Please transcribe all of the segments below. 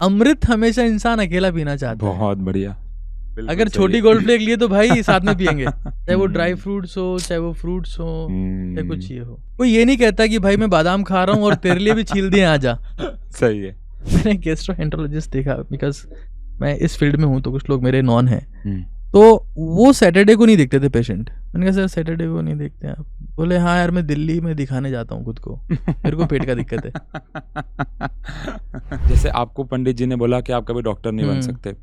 अमृत हमेशा इंसान अकेला पीना चाहता है। बहुत बढ़िया। अगर छोटी गोल्ड फ्लेक लिए तो भाई साथ में पियेंगे, चाहे वो ड्राई फ्रूट्स हो, चाहे वो फ्रूट्स हो, चाहे कुछ ये हो। कोई ये नहीं कहता कि भाई मैं बादाम खा रहा हूँ और तेरे लिए भी छील दिए, आ जा। सही है। मैंने गैस्ट्रोएंटरोलॉजिस्ट देखा, बिकॉज मैं इस फील्ड में हूँ तो कुछ लोग मेरे नॉन हैं, तो वो सैटरडे को नहीं देखते थे पेशेंट। मैंने कहा सर सैटरडे को नहीं देखते आप? बोले हाँ यार मैं दिल्ली में दिखाने जाता हूँ खुद को, मेरे को पेट का दिक्कत है। जैसे आपको पंडित जी ने बोला कि आप कभी डॉक्टर नहीं बन सकते,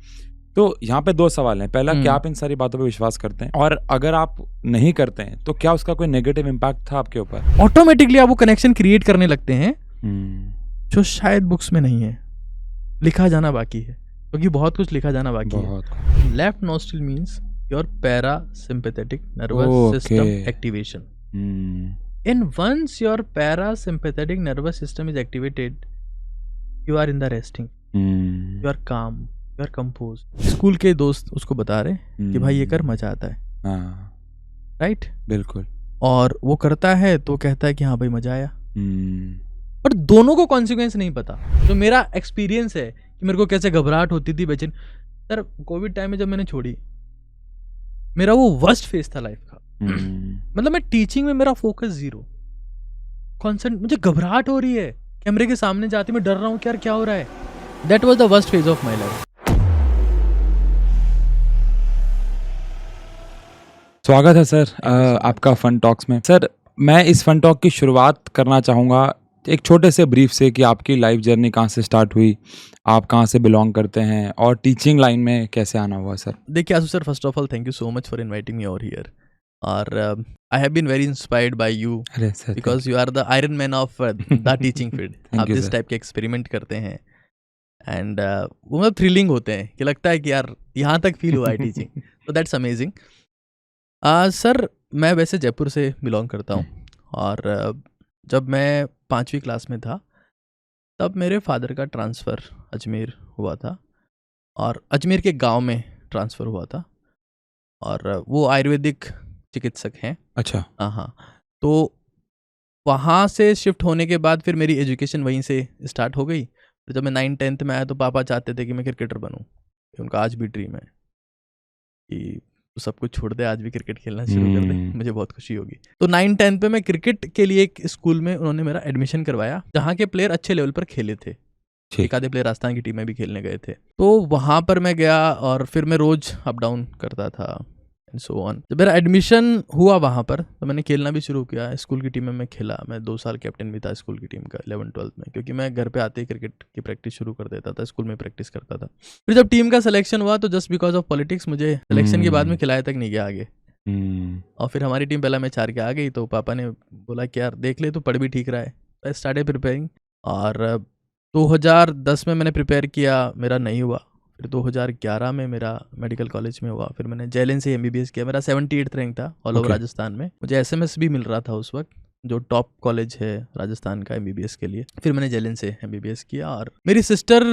तो यहाँ पे 2 सवाल हैं। पहला, क्या आप इन सारी बातों पे विश्वास करते हैं? और अगर आप नहीं करते हैं तो क्या उसका कोई नेगेटिव इम्पैक्ट था आपके ऊपर? ऑटोमेटिकली आप वो कनेक्शन क्रिएट करने लगते हैं जो शायद बुक्स में नहीं है, लिखा जाना बाकी है, क्योंकि बहुत कुछ लिखा जाना बाकी है। Left nostril means your parasympathetic nervous system activation. And once your parasympathetic nervous system is activated, you are in the resting, you are calm, you are composed. School के दोस्त उसको बता रहे कि भाई ये कर, मजा आता है, राइट? बिल्कुल। और वो करता है तो कहता है कि हाँ भाई मजा आया, पर दोनों को कॉन्सिक्वेंस नहीं पता। जो मेरा एक्सपीरियंस है कि मेरे को कैसे घबराहट होती थी, बेचैन। सर कोविड टाइम में जब मैंने छोड़ी, मेरा वो वर्स्ट फेज था लाइफ का। मतलब मैं टीचिंग में मेरा फोकस 0, कॉन्सेंट्रेट, मुझे घबराहट हो रही है, कैमरे के सामने जाती मैं डर रहा हूँ कि यार क्या हो रहा है। That was the worst phase of my life. स्वागत है सर आपका फन टॉक्स में। सर मैं इस फन टॉक की शुरुआत करना चाहूँगा एक छोटे से ब्रीफ से कि आपकी लाइफ जर्नी कहाँ से स्टार्ट हुई, आप कहाँ से बिलोंग करते हैं और टीचिंग लाइन में कैसे आना हुआ सर? देखिए Ashu sir, first of all thank you so much for inviting me over here, और I have been very inspired by you because you are the iron man of the teaching field. आप जिस type के experiment करते हैं and वो मतलब thrilling होते हैं कि लगता है कि यार यहाँ तक फील हुआ है टीचिंग, तो दैट्स अमेजिंग। सर मैं वैसे जयपुर से बिलोंग करता हूँ, और जब मैं 5वीं क्लास में था तब मेरे फादर का ट्रांसफ़र अजमेर हुआ था, और अजमेर के गांव में ट्रांसफ़र हुआ था, और वो आयुर्वेदिक चिकित्सक हैं। अच्छा। हाँ, तो वहाँ से शिफ्ट होने के बाद फिर मेरी एजुकेशन वहीं से स्टार्ट हो गई। फिर जब मैं 9th-10th में आया तो पापा चाहते थे कि मैं क्रिकेटर बनूँ, उनका आज भी ड्रीम है कि तो सब कुछ छोड़ दे, आज भी क्रिकेट खेलना शुरू कर दे, मुझे बहुत खुशी होगी। तो 9th-10th पे मैं क्रिकेट के लिए एक स्कूल में उन्होंने मेरा एडमिशन करवाया, जहाँ के प्लेयर अच्छे लेवल पर खेले थे। एक आधे प्लेयर राजस्थान की टीम में भी खेलने गए थे, तो वहाँ पर मैं गया और फिर मैं रोज अप डाउन करता था एंड सो ऑन। जब मेरा एडमिशन हुआ वहाँ पर तो मैंने खेलना भी शुरू किया। स्कूल की टीम में मैं खेला, मैं 2 साल कैप्टन भी था स्कूल की टीम का 11th-12th में, क्योंकि मैं घर पे आते ही क्रिकेट की प्रैक्टिस शुरू कर देता था, स्कूल में प्रैक्टिस करता था। फिर जब टीम का सिलेक्शन हुआ तो जस्ट बिकॉज ऑफ पॉलिटिक्स मुझे सिलेक्शन के बाद में खिलाया तक नहीं गया आगे, और फिर हमारी टीम पहला मैच हार के आ गई, तो पापा ने बोला कि यार देख ले, तो पढ़ भी ठीक रहा है। आई स्टार्टेड प्रिपेयरिंग, और 2010 में मैंने प्रिपेयर किया, मेरा नहीं हुआ। फिर 2011 में मेरा मेडिकल कॉलेज में हुआ, फिर मैंने JLN से MBBS किया, मेरा 78th रैंक था ऑल ओवर राजस्थान में। मुझे SMS भी मिल रहा था उस वक्त, जो टॉप कॉलेज है राजस्थान का MBBS के लिए। फिर मैंने JLN से MBBS किया, और मेरी सिस्टर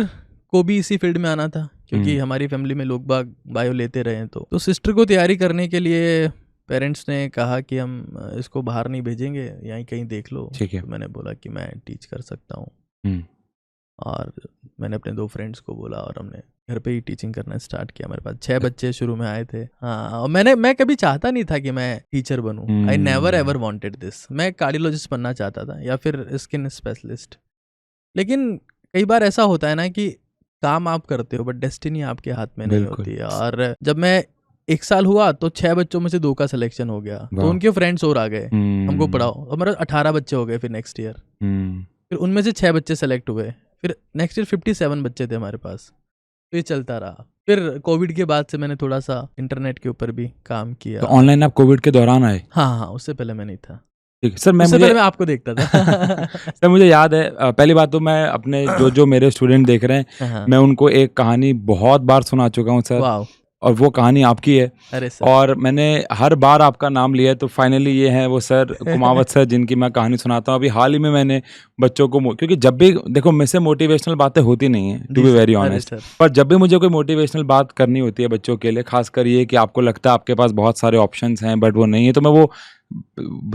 को भी इसी फील्ड में आना था, क्योंकि हमारी फैमिली में लोग बाग बायो लेते रहे। तो सिस्टर को तैयारी करने के लिए पेरेंट्स ने कहा कि हम इसको बाहर नहीं भेजेंगे, यहीं कहीं देख लो। तो मैंने बोला कि मैं टीच कर सकता हूँ, और मैंने अपने 2 फ्रेंड्स को बोला और हमने घर पे ही टीचिंग करना स्टार्ट किया। मेरे पास 6 बच्चे शुरू में आए थे। हाँ, और मैं कभी चाहता नहीं था कि मैं टीचर बनूं। I never ever wanted this. मैं कार्डियोलॉजिस्ट बनना चाहता था या फिर स्किन स्पेशलिस्ट। लेकिन कई बार ऐसा होता है ना कि काम आप करते हो बट डेस्टिनी आपके हाथ में नहीं होती है। और जब मैं 1 साल हुआ तो 6 बच्चों में से 2 का सिलेक्शन हो गया, तो उनके फ्रेंड्स और आ गए, हमको पढ़ाओ, और मेरे 18 बच्चे हो गए। फिर नेक्स्ट ईयर फिर उनमें से 6 बच्चे सेलेक्ट हुए, फिर नेक्स्ट ईयर 57 बच्चे थे हमारे पास। तो ये चलता रहा। फिर कोविड के बाद से मैंने थोड़ा सा इंटरनेट के ऊपर भी काम किया। तो ऑनलाइन आप कोविड के दौरान आए? हाँ, उससे पहले मैं नहीं था। ठीक सर, पहले मैं आपको देखता था। सर मुझे याद है, पहली बात तो मैं अपने जो मेरे स्टूडेंट देख रहे हैं, मैं उनको एक कहानी बहुत बार सुना चुका हूँ सर, और वो कहानी आपकी है। अरे सर। और मैंने हर बार आपका नाम लिया है, तो फाइनली ये है वो सर कुमावत सर, जिनकी मैं कहानी सुनाता हूँ। अभी हाल ही में मैंने बच्चों को, क्योंकि जब भी देखो मुझ से मोटिवेशनल बातें होती नहीं है, टू बी वेरी ऑनेस्ट, पर जब भी मुझे कोई मोटिवेशनल बात करनी होती है बच्चों के लिए, खासकर ये कि आपको लगता है आपके पास बहुत सारे ऑप्शंस हैं बट वो नहीं है, तो मैं वो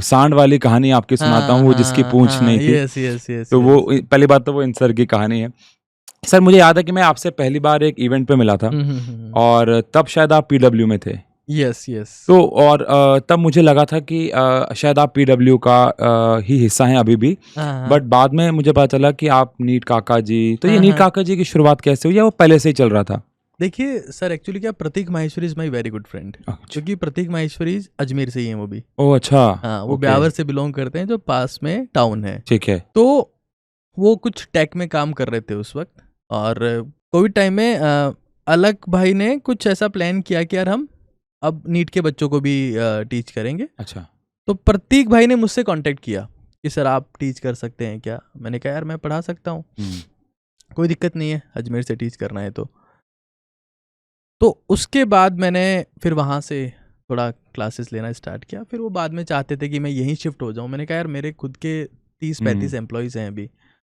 सांड वाली कहानी आपकी सुनाता हूँ, वो जिसकी पूंछ नहीं थी। yes, तो वो पहली बात तो वो इन सर की कहानी है। सर मुझे याद है कि मैं आपसे पहली बार एक इवेंट पे मिला था और तब शायद आप पीडब्ल्यू में थे। Yes yes. तो और तब मुझे लगा था कि शायद आप पीडब्ल्यू का ही हिस्सा हैं अभी भी, बट बाद में मुझे पता चला कि आप नीट काका जी। तो ये नीट काका जी की शुरुआत कैसे हुई या वो पहले से ही चल रहा था? देखिए सर, एक्चुअली क्या, Prateek Maheshwari is my very good friend, क्योंकि प्रतीक माहेश्वरी अजमेर से ही हैं वो भी। ओह अच्छा। हाँ, वो ब्यावर से बिलोंग करते हैं, जो पास में टाउन है। ठीक है। तो वो कुछ टेक में काम कर रहे थे उस वक्त, और कोविड टाइम में अलक भाई ने कुछ ऐसा प्लान किया कि यार हम अब नीट के बच्चों को भी टीच करेंगे। अच्छा। तो प्रतीक भाई ने मुझसे कांटेक्ट किया कि सर आप टीच कर सकते हैं क्या? मैंने कहा यार मैं पढ़ा सकता हूँ, कोई दिक्कत नहीं है, अजमेर से टीच करना है तो उसके बाद मैंने फिर वहाँ से थोड़ा क्लासेस लेना स्टार्ट किया। फिर वो बाद में चाहते थे कि मैं यहीं शिफ्ट हो जाऊँ। मैंने कहा यार मेरे खुद के 30-35 एम्प्लॉयज़ हैं अभी,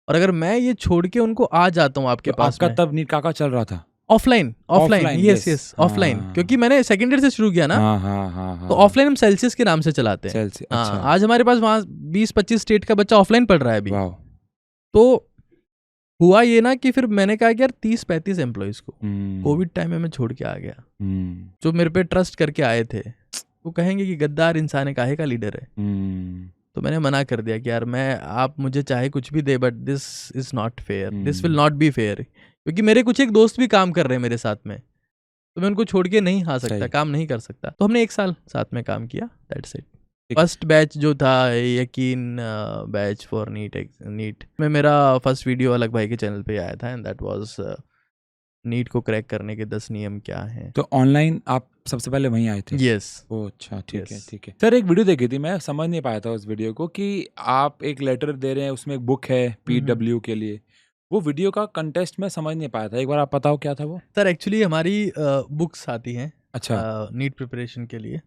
और अगर मैं ये छोड़ के उनको आ जाता हूँ आपके तो पास आपका में, तब नीट काका चल रहा था? ऑफलाइन यस ऑफलाइन, क्योंकि मैंने सेकेंड ईयर से शुरू किया ना। तो ऑफलाइन हम सेल्सियस के नाम से चलाते हैं। अच्छा। आज हमारे पास वहाँ 20-25 स्टेट का बच्चा ऑफलाइन पढ़ रहा है अभी। तो हुआ ये ना कि फिर मैंने कहा कि यार 30-35 एम्प्लॉयज को कोविड टाइम में मैं छोड़ के आ गया, जो मेरे पे ट्रस्ट करके आए थे। वो कहेंगे कि गद्दार इंसान काहे का लीडर है। तो मैंने मना कर दिया कि यार आप मुझे चाहे कुछ भी दे, but this is not fair, this will not be fair, क्योंकि मेरे कुछ एक दोस्त भी काम कर रहे हैं मेरे साथ में, तो मैं उनको छोड़ के नहीं आ सकता, काम नहीं कर सकता। तो हमने 1 साल साथ में काम किया, दैट्स इट। फर्स्ट बैच जो था यकीन बैच फॉर नीट में मेरा फर्स्ट वीडियो अलग भाई के चैनल पे आया था, एंड दैट वाज नीट को क्रैक करने के 10 नियम क्या हैं। तो ऑनलाइन आप सबसे पहले वहीं आए थे? यस। ओह अच्छा, ठीक है ठीक है। सर एक वीडियो देखी थी, मैं समझ नहीं पाया था उस वीडियो को, कि आप एक लेटर दे रहे हैं, उसमें एक बुक है पीडब्ल्यू के लिए। वो वीडियो का कंटेस्ट मैं समझ नहीं पाया था, एक बार आप बताओ क्या था वो? सर एक्चुअली हमारी बुक्स आती हैं अच्छा। नीट प्रिपरेशन के लिए,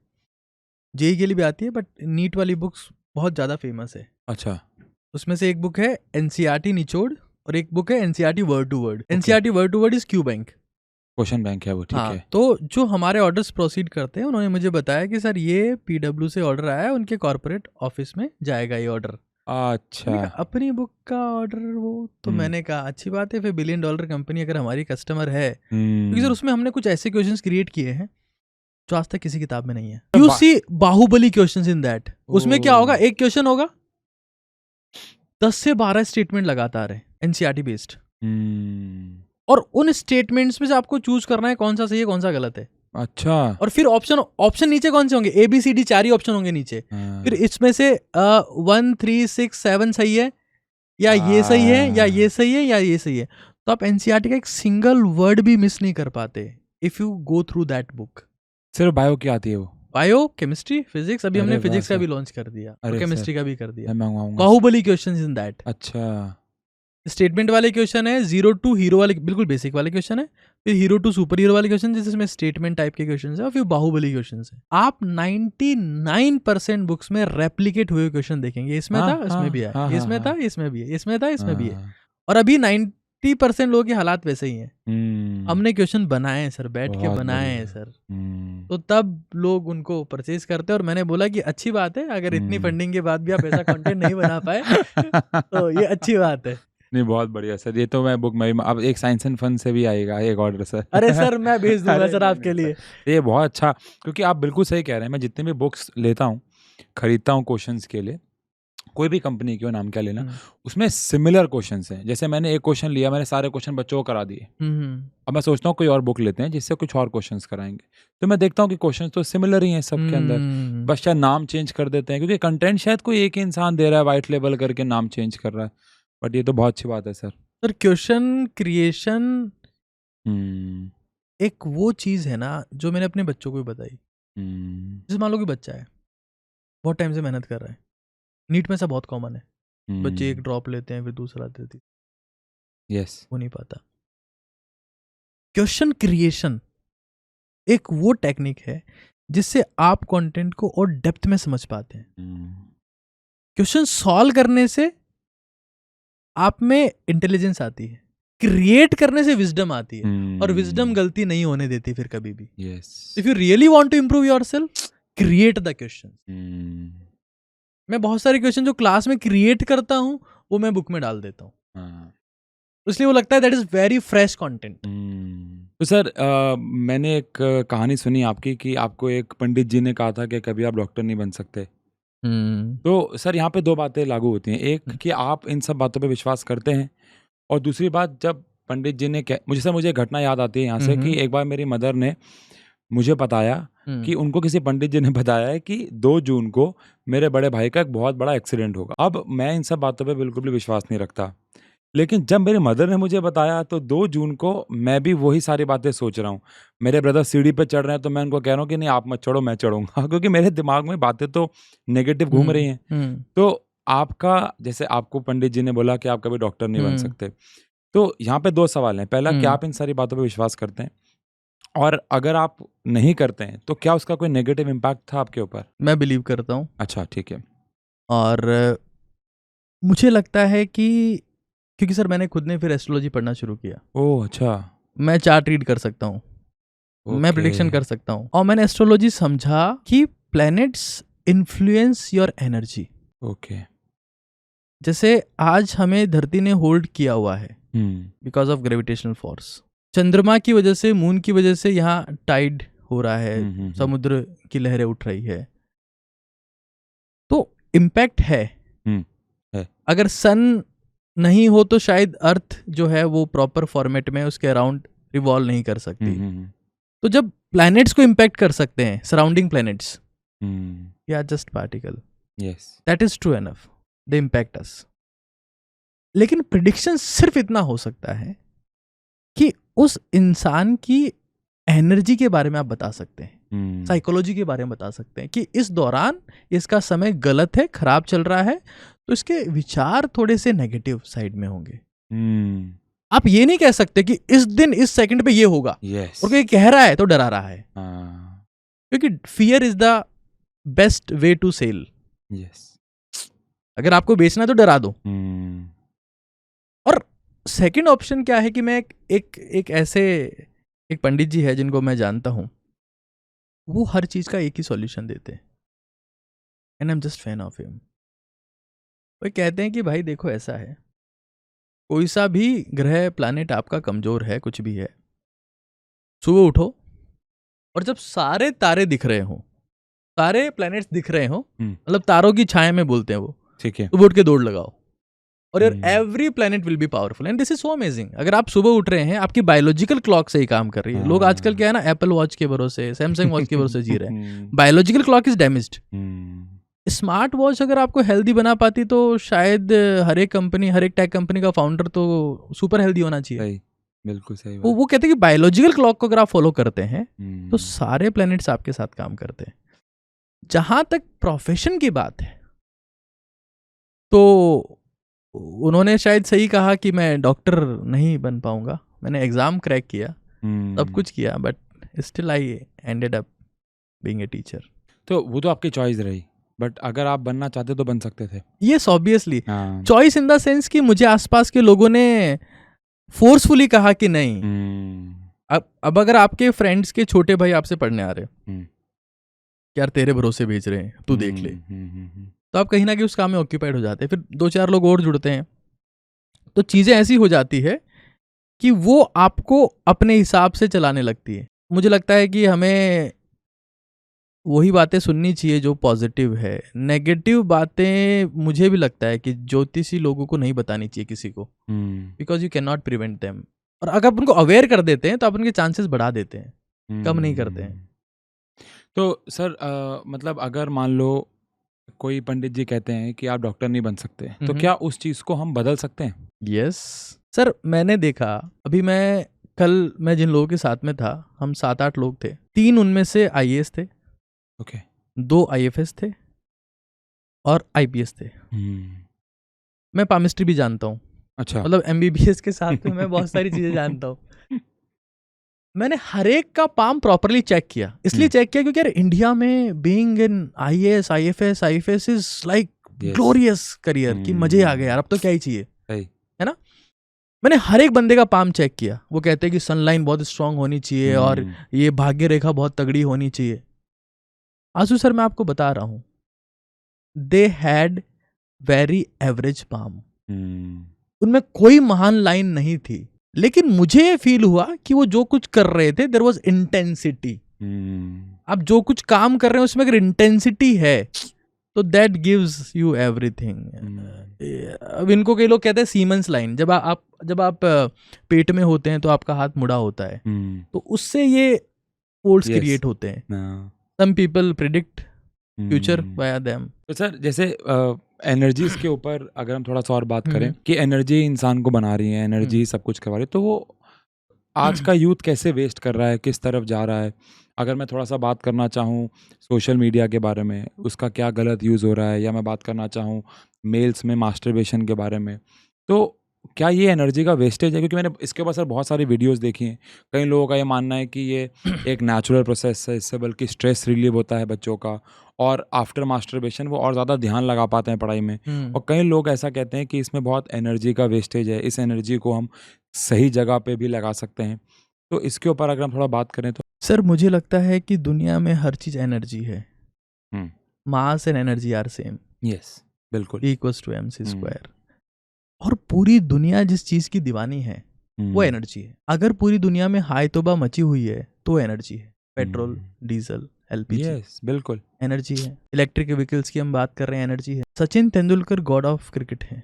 जेई के लिए भी आती है, बट नीट वाली बुक्स बहुत ज़्यादा फेमस है। अच्छा। उसमें से एक बुक है एनसीईआरटी निचोड़, और एक बुक है NCERT word to word. NCERT word to word is Q bank, question bank है वो, ठीक है। तो जो हमारे ऑर्डर्स प्रोसीड करते हैं, उन्होंने मुझे बताया कि सर ये पीडब्ल्यू से ऑर्डर आया है, उनके कॉर्पोरेट ऑफिस में जाएगा ये ऑर्डर। अच्छा। अपनी बुक का ऑर्डर वो, तो मैंने कहा अच्छी बात है, फिर $1 बिलियन कंपनी अगर हमारी कस्टमर है, क्योंकि सर उसमें हमने कुछ ऐसे क्वेश्चंस क्रिएट किए हैं जो आज तक किसी किताब में नहीं है। You see Baahubali questions in that. उसमें क्या होगा, एक क्वेश्चन होगा, 10 से 12 स्टेटमेंट लगातार है एनसीईआरटी बेस्ड, और उन स्टेटमेंट्स में से आपको चूज करना है कौन सा सही है कौन सा गलत है। अच्छा। और फिर ऑप्शन नीचे कौन से होंगे, ABCD 4 ही ऑप्शन होंगे नीचे। फिर इसमें से 1 3 6 7 सही है, या ये सही है, या ये सही है, या ये सही है। तो आप एनसीईआरटी का एक सिंगल वर्ड भी मिस नहीं कर पाते if you go through that book. सिर्फ बायो की आती है वो? बायो, केमिस्ट्री, फिजिक्स, अभी हमने फिजिक्स का भी लॉन्च कर दिया, और केमिस्ट्री का भी कर दिया। मैं बाहुबली क्वेश्चंस इन दैट। अच्छा। स्टेटमेंट वाले क्वेश्चन है, 0 to हीरो वाले बिल्कुल बेसिक वाले क्वेश्चन है, फिर हीरो टू सुपर हीरो वाले क्वेश्चन जिसमें स्टेटमेंट टाइप के क्वेश्चन है, और फिर बाहुबली क्वेश्चन है। आप 99% बुक्स में रेप्लिकेट हुए क्वेश्चन देखेंगे, इसमें था इसमें भी है, इसमें था इसमें भी है, इसमें था इसमें भी है। और अभी 90% लोगों के हालात वैसे ही हैं। हमने क्वेश्चन बनाए हैं सर, बैठ के बनाए हैं सर, तो तब लोग उनको परचेज करते हैं। और मैंने बोला कि अच्छी बात है, अगर इतनी फंडिंग के बाद भी आप ऐसा कंटेंट नहीं बना पाए तो ये अच्छी बात है। नहीं, बहुत बढ़िया सर, ये तो मैं बुक में अब एक साइंस एंड फन से भी आएगा एक ऑर्डर सर। अरे सर मैं भेज दूंगा सर आपके लिए। ये बहुत अच्छा, क्योंकि आप बिल्कुल सही कह रहे हैं। मैं जितने भी बुक्स लेता हूँ, खरीदता हूँ क्वेश्चंस के लिए, कोई भी कंपनी की हो, नाम क्या लेना, उसमें सिमिलर क्वेश्चंस हैं। जैसे मैंने एक क्वेश्चन लिया, मैंने सारे क्वेश्चन बच्चों को करा दिए, अब मैं सोचता हूँ कोई और बुक लेते हैं जिससे कुछ और क्वेश्चंस कराएंगे, तो मैं देखता हूँ कि क्वेश्चंस तो सिमिलर ही हैं सबके अंदर, बस शायद नाम चेंज कर देते हैं, क्योंकि कंटेंट शायद कोई एक ही इंसान दे रहा है, वाइट लेबल करके नाम चेंज कर रहा है। बट ये तो बहुत अच्छी बात है सर। सर क्वेश्चन क्रिएशन एक वो चीज़ है ना जो मैंने अपने बच्चों को भी बताई। जैसे मान लो कि बच्चा है, बहुत टाइम से मेहनत कर रहा है, नीट में सब बहुत कॉमन है, बच्चे एक ड्रॉप लेते हैं फिर दूसरा देते, यस, हो नहीं पाता। क्वेश्चन क्रिएशन एक वो टेक्निक है जिससे आप कंटेंट को और डेप्थ में समझ पाते हैं। क्वेश्चन सॉल्व करने से आप में इंटेलिजेंस आती है, क्रिएट करने से विजडम आती है, और विजडम गलती नहीं होने देती फिर कभी भी। If you really want to improve yourself, create the question. मैं बहुत सारे क्वेश्चन जो क्लास में क्रिएट करता हूं वो मैं बुक में डाल देता हूँ। इसलिए वो लगता है that is very fresh content. तो सर मैंने एक कहानी सुनी आपकी कि आपको एक पंडित जी ने कहा था कि कभी आप डॉक्टर नहीं बन सकते। तो सर यहाँ पे दो बातें लागू होती हैं, एक कि आप इन सब बातों पे विश्वास करते हैं, और दूसरी बात जब पंडित जी ने मुझे एक घटना याद आती है यहाँ से कि एक बार मेरी मदर ने मुझे बताया कि उनको किसी पंडित जी ने बताया है कि 2 जून को मेरे बड़े भाई का एक बहुत बड़ा एक्सीडेंट होगा। अब मैं इन सब बातों पे बिल्कुल भी विश्वास नहीं रखता, लेकिन जब मेरी मदर ने मुझे बताया तो 2 जून को मैं भी वही सारी बातें सोच रहा हूँ। मेरे ब्रदर सीढ़ी पे चढ़ रहे हैं तो मैं उनको कह रहा हूँ कि नहीं आप मत चढ़ो, मैं चढ़ूंगा क्योंकि मेरे दिमाग में बातें तो नेगेटिव घूम रही हैं। तो आपका, जैसे आपको पंडित जी ने बोला कि आप कभी डॉक्टर नहीं बन सकते, तो यहाँ पे 2 सवाल हैं। पहला, क्या आप इन सारी बातों पे विश्वास करते हैं? और अगर आप नहीं करते हैं तो क्या उसका कोई नेगेटिव इम्पैक्ट था आपके ऊपर? मैं बिलीव करता हूँ। अच्छा, ठीक है। और मुझे लगता है कि क्योंकि सर मैंने खुद ने फिर एस्ट्रोलॉजी पढ़ना शुरू किया। ओह अच्छा। मैं चार्ट रीड कर सकता हूँ, मैं प्रेडिक्शन कर सकता हूँ, और मैंने एस्ट्रोलॉजी समझा कि planets influence your energy. Okay. जैसे आज हमें धरती ने होल्ड किया हुआ है बिकॉज ऑफ ग्रेविटेशनल फोर्स। चंद्रमा की वजह से, मून की वजह से यहाँ टाइड हो रहा है, समुद्र की लहरें उठ रही है, तो इम्पैक्ट है। अगर सन नहीं हो तो शायद अर्थ जो है वो प्रॉपर फॉर्मेट में उसके अराउंड रिवॉल्व नहीं कर सकती। तो जब प्लैनेट्स को इम्पैक्ट कर सकते हैं, सराउंडिंग प्लैनेट्स या just particle, that is true enough, they impact us. लेकिन प्रिडिक्शन सिर्फ इतना हो सकता है कि उस इंसान की एनर्जी के बारे में आप बता सकते हैं, साइकोलॉजी के बारे में बता सकते हैं कि इस दौरान इसका समय गलत है, खराब चल रहा है, तो इसके विचार थोड़े से नेगेटिव साइड में होंगे। आप ये नहीं कह सकते कि इस दिन इस सेकंड पे ये होगा, और कोई कह रहा है तो डरा रहा है, क्योंकि fear is the best way to sell. अगर आपको बेचना है तो डरा दो। और सेकंड ऑप्शन क्या है कि मैं एक ऐसे एक पंडित जी है जिनको मैं जानता हूं, वो हर चीज का एक ही सॉल्यूशन देते हैं, and I am just fan of him. वो कहते हैं कि भाई देखो ऐसा है, कोई सा भी ग्रह प्लैनेट आपका कमजोर है, कुछ भी है, सुबह उठो और जब सारे तारे दिख रहे हो, सारे प्लैनेट्स दिख रहे हो, मतलब तारों की छाया में बोलते हैं वो, ठीक है, सुबह उठ के दौड़ लगाओ, और your every planet will be powerful. And this is so amazing. अगर आप सुबह उठ रहे हैं, आपकी बायोलॉजिकल क्लॉक से ही काम कर रही है। लोग आजकल क्या है ना, एप्पल वॉच के भरोसे, सैमसंग वॉच के भरोसे जी रहे हैं। Biological clock is damaged. Smart watch अगर आपको हेल्दी बना पाती तो शायद हर एक कंपनी, हर एक टेक कंपनी का फाउंडर तो सुपर हेल्दी होना चाहिए। बिल्कुल सही। वो कहते हैं कि बायोलॉजिकल क्लॉक को अगर आप फॉलो करते हैं तो सारे प्लैनेट्स आपके साथ काम करते हैं। जहां तक प्रोफेशन की बात है, तो उन्होंने शायद सही कहा कि मैं डॉक्टर नहीं बन पाऊंगा। मैंने एग्जाम क्रैक किया, सब कुछ किया, but still I ended up being a teacher. तो वो तो आपकी चॉइस रही, बट अगर आप बनना चाहते तो बन सकते थे। Yes obviously, choice in the sense कि मुझे आसपास के लोगों ने फोर्सफुली कहा कि नहीं। अब अगर आपके फ्रेंड्स के छोटे भाई आपसे पढ़ने आ रहे, यार तेरे भरोसे भेज रहे हैं, तू देख ले, तो आप कहीं ना कहीं उस काम में ऑक्यूपाइड हो जाते हैं। फिर 2-4 लोग और जुड़ते हैं, तो चीजें ऐसी हो जाती है कि वो आपको अपने हिसाब से चलाने लगती है। मुझे लगता है कि हमें वही बातें सुननी चाहिए जो पॉजिटिव है। नेगेटिव बातें मुझे भी लगता है कि ज्योतिषी लोगों को नहीं बतानी चाहिए किसी को, because you can not prevent them. और अगर आप उनको अवेयर कर देते हैं तो आप उनके चांसेस बढ़ा देते हैं, कम नहीं करते हैं। तो सर मतलब अगर मान लो कोई पंडित जी कहते हैं कि आप डॉक्टर नहीं बन सकते, तो क्या उस चीज को हम बदल सकते हैं? यस सर, मैंने देखा, अभी मैं जिन लोगों के साथ में था, हम 7-8 लोग थे। 3 उनमें से IAS थे, 2 IFS थे और IPS थे। मैं पामिस्ट्री भी जानता हूँ। अच्छा, मतलब MBBS के साथ में मैं बहुत सारी चीजें जानता हूँ। मैंने हर एक का पाम प्रॉपरली चेक किया। इसलिए चेक किया क्योंकि यार इंडिया में being in IAS, IFS is like glorious career, कि मजे आ गए यार, अब तो क्या ही चाहिए, है ना। मैंने हर एक बंदे का पाम चेक किया। वो कहते हैं कि सनलाइन बहुत स्ट्रांग होनी चाहिए और ये भाग्य रेखा बहुत तगड़ी होनी चाहिए। आंसू सर मैं आपको बता रहा हूं, they had very average palm. उनमें कोई महान लाइन नहीं थी, लेकिन मुझे ये फील हुआ कि वो जो कुछ कर रहे थे देयर वाज इंटेंसिटी। आप जो कुछ काम कर रहे हैं उसमें अगर इंटेंसिटी है तो दैट गिव्स यू एवरीथिंग। अब इनको कई लोग कहते हैं सीमेंस लाइन, जब आप पेट में होते हैं तो आपका हाथ मुड़ा होता है, तो उससे ये फोर्स क्रिएट होते हैं। Some people predict future via them. तो सर जैसे एनर्जीज के ऊपर अगर हम थोड़ा सा और बात करें कि एनर्जी इंसान को बना रही है, एनर्जी सब कुछ करवा रही है, तो वो आज का यूथ कैसे वेस्ट कर रहा है, किस तरफ जा रहा है? अगर मैं थोड़ा सा बात करना चाहूँ सोशल मीडिया के बारे में, उसका क्या गलत यूज़ हो रहा है, या मैं बात करना चाहूँ मेल्स में मास्टरबेशन के बारे में, तो क्या ये एनर्जी का वेस्टेज है? क्योंकि मैंने इसके ऊपर सर बहुत सारी वीडियोस देखी हैं। कई लोगों का ये मानना है कि ये एक नेचुरल प्रोसेस है, इससे बल्कि स्ट्रेस रिलीव होता है बच्चों का, और आफ्टर मास्टरबेशन वो और ज़्यादा ध्यान लगा पाते हैं पढ़ाई में। और कई लोग ऐसा कहते हैं कि इसमें बहुत एनर्जी का वेस्टेज है, इस एनर्जी को हम सही जगह पे भी लगा सकते हैं। तो इसके ऊपर अगर हम थोड़ा बात करें तो सर मुझे लगता है कि दुनिया में हर चीज एनर्जी है। Mass and energy are same. Yes, बिल्कुल। E=mc²। और पूरी दुनिया जिस चीज की दीवानी है वो एनर्जी है। अगर पूरी दुनिया में हाई तोबा मची हुई है तो एनर्जी है। पेट्रोल, डीजल, एलपीजी, यस, बिल्कुल एनर्जी है। इलेक्ट्रिक व्हीकल्स की हम बात कर रहे हैं, एनर्जी है। Sachin Tendulkar God of cricket है,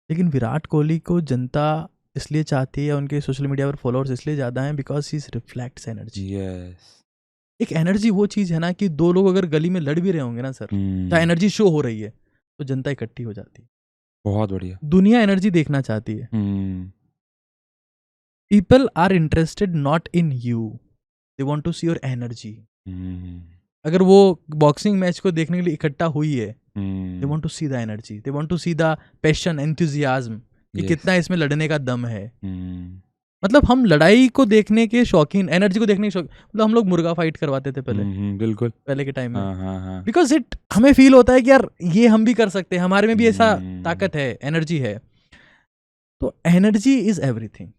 लेकिन विराट कोहली को जनता इसलिए चाहती है, उनके सोशल मीडिया पर फॉलोअर्स इसलिए ज़्यादा हैं because he reflects energy. Yes, एक एनर्जी वो चीज़ है ना कि दो लोग अगर गली में लड़ भी रहे होंगे ना सर, जहाँ एनर्जी शो हो रही है तो जनता इकट्ठी हो जाती है। बहुत बढ़िया। दुनिया एनर्जी देखना चाहती है। People are interested not in you, they want to see your energy. अगर वो बॉक्सिंग मैच को देखने के लिए इकट्ठा हुई है, they want to see the energy, they want to see the passion, enthusiasm, कि कितना इसमें लड़ने का दम है। मतलब हम लड़ाई को देखने के शौकीन, एनर्जी को देखने के शौकीन। मतलब हम लोग मुर्गा फाइट करवाते थे पहले, बिल्कुल पहले के टाइम में, बिकॉज इट हमें फील होता है कि यार ये हम भी कर सकते हैं, हमारे में भी ऐसा ताकत है, एनर्जी है। तो एनर्जी इज एवरीथिंग।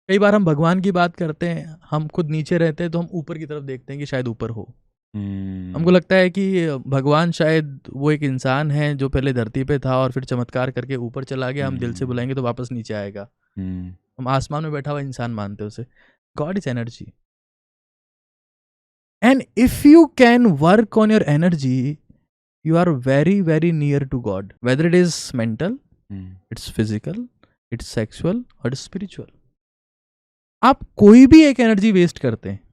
कई बार हम भगवान की बात करते हैं, हम खुद नीचे रहते हैं तो हम ऊपर की तरफ देखते हैं कि शायद ऊपर हो। हमको लगता है कि भगवान शायद वो एक इंसान है जो पहले धरती पे था और फिर चमत्कार करके ऊपर चला गया, हम दिल से बुलाएंगे तो वापस नीचे आएगा। हम आसमान में बैठा हुआ इंसान मानते हैं उसे। God is energy, and if you can work on your energy, you are very very near to God, whether it is mental, it's physical, it's sexual और इट्स स्पिरिचुअल। आप कोई भी एक एनर्जी वेस्ट करते हैं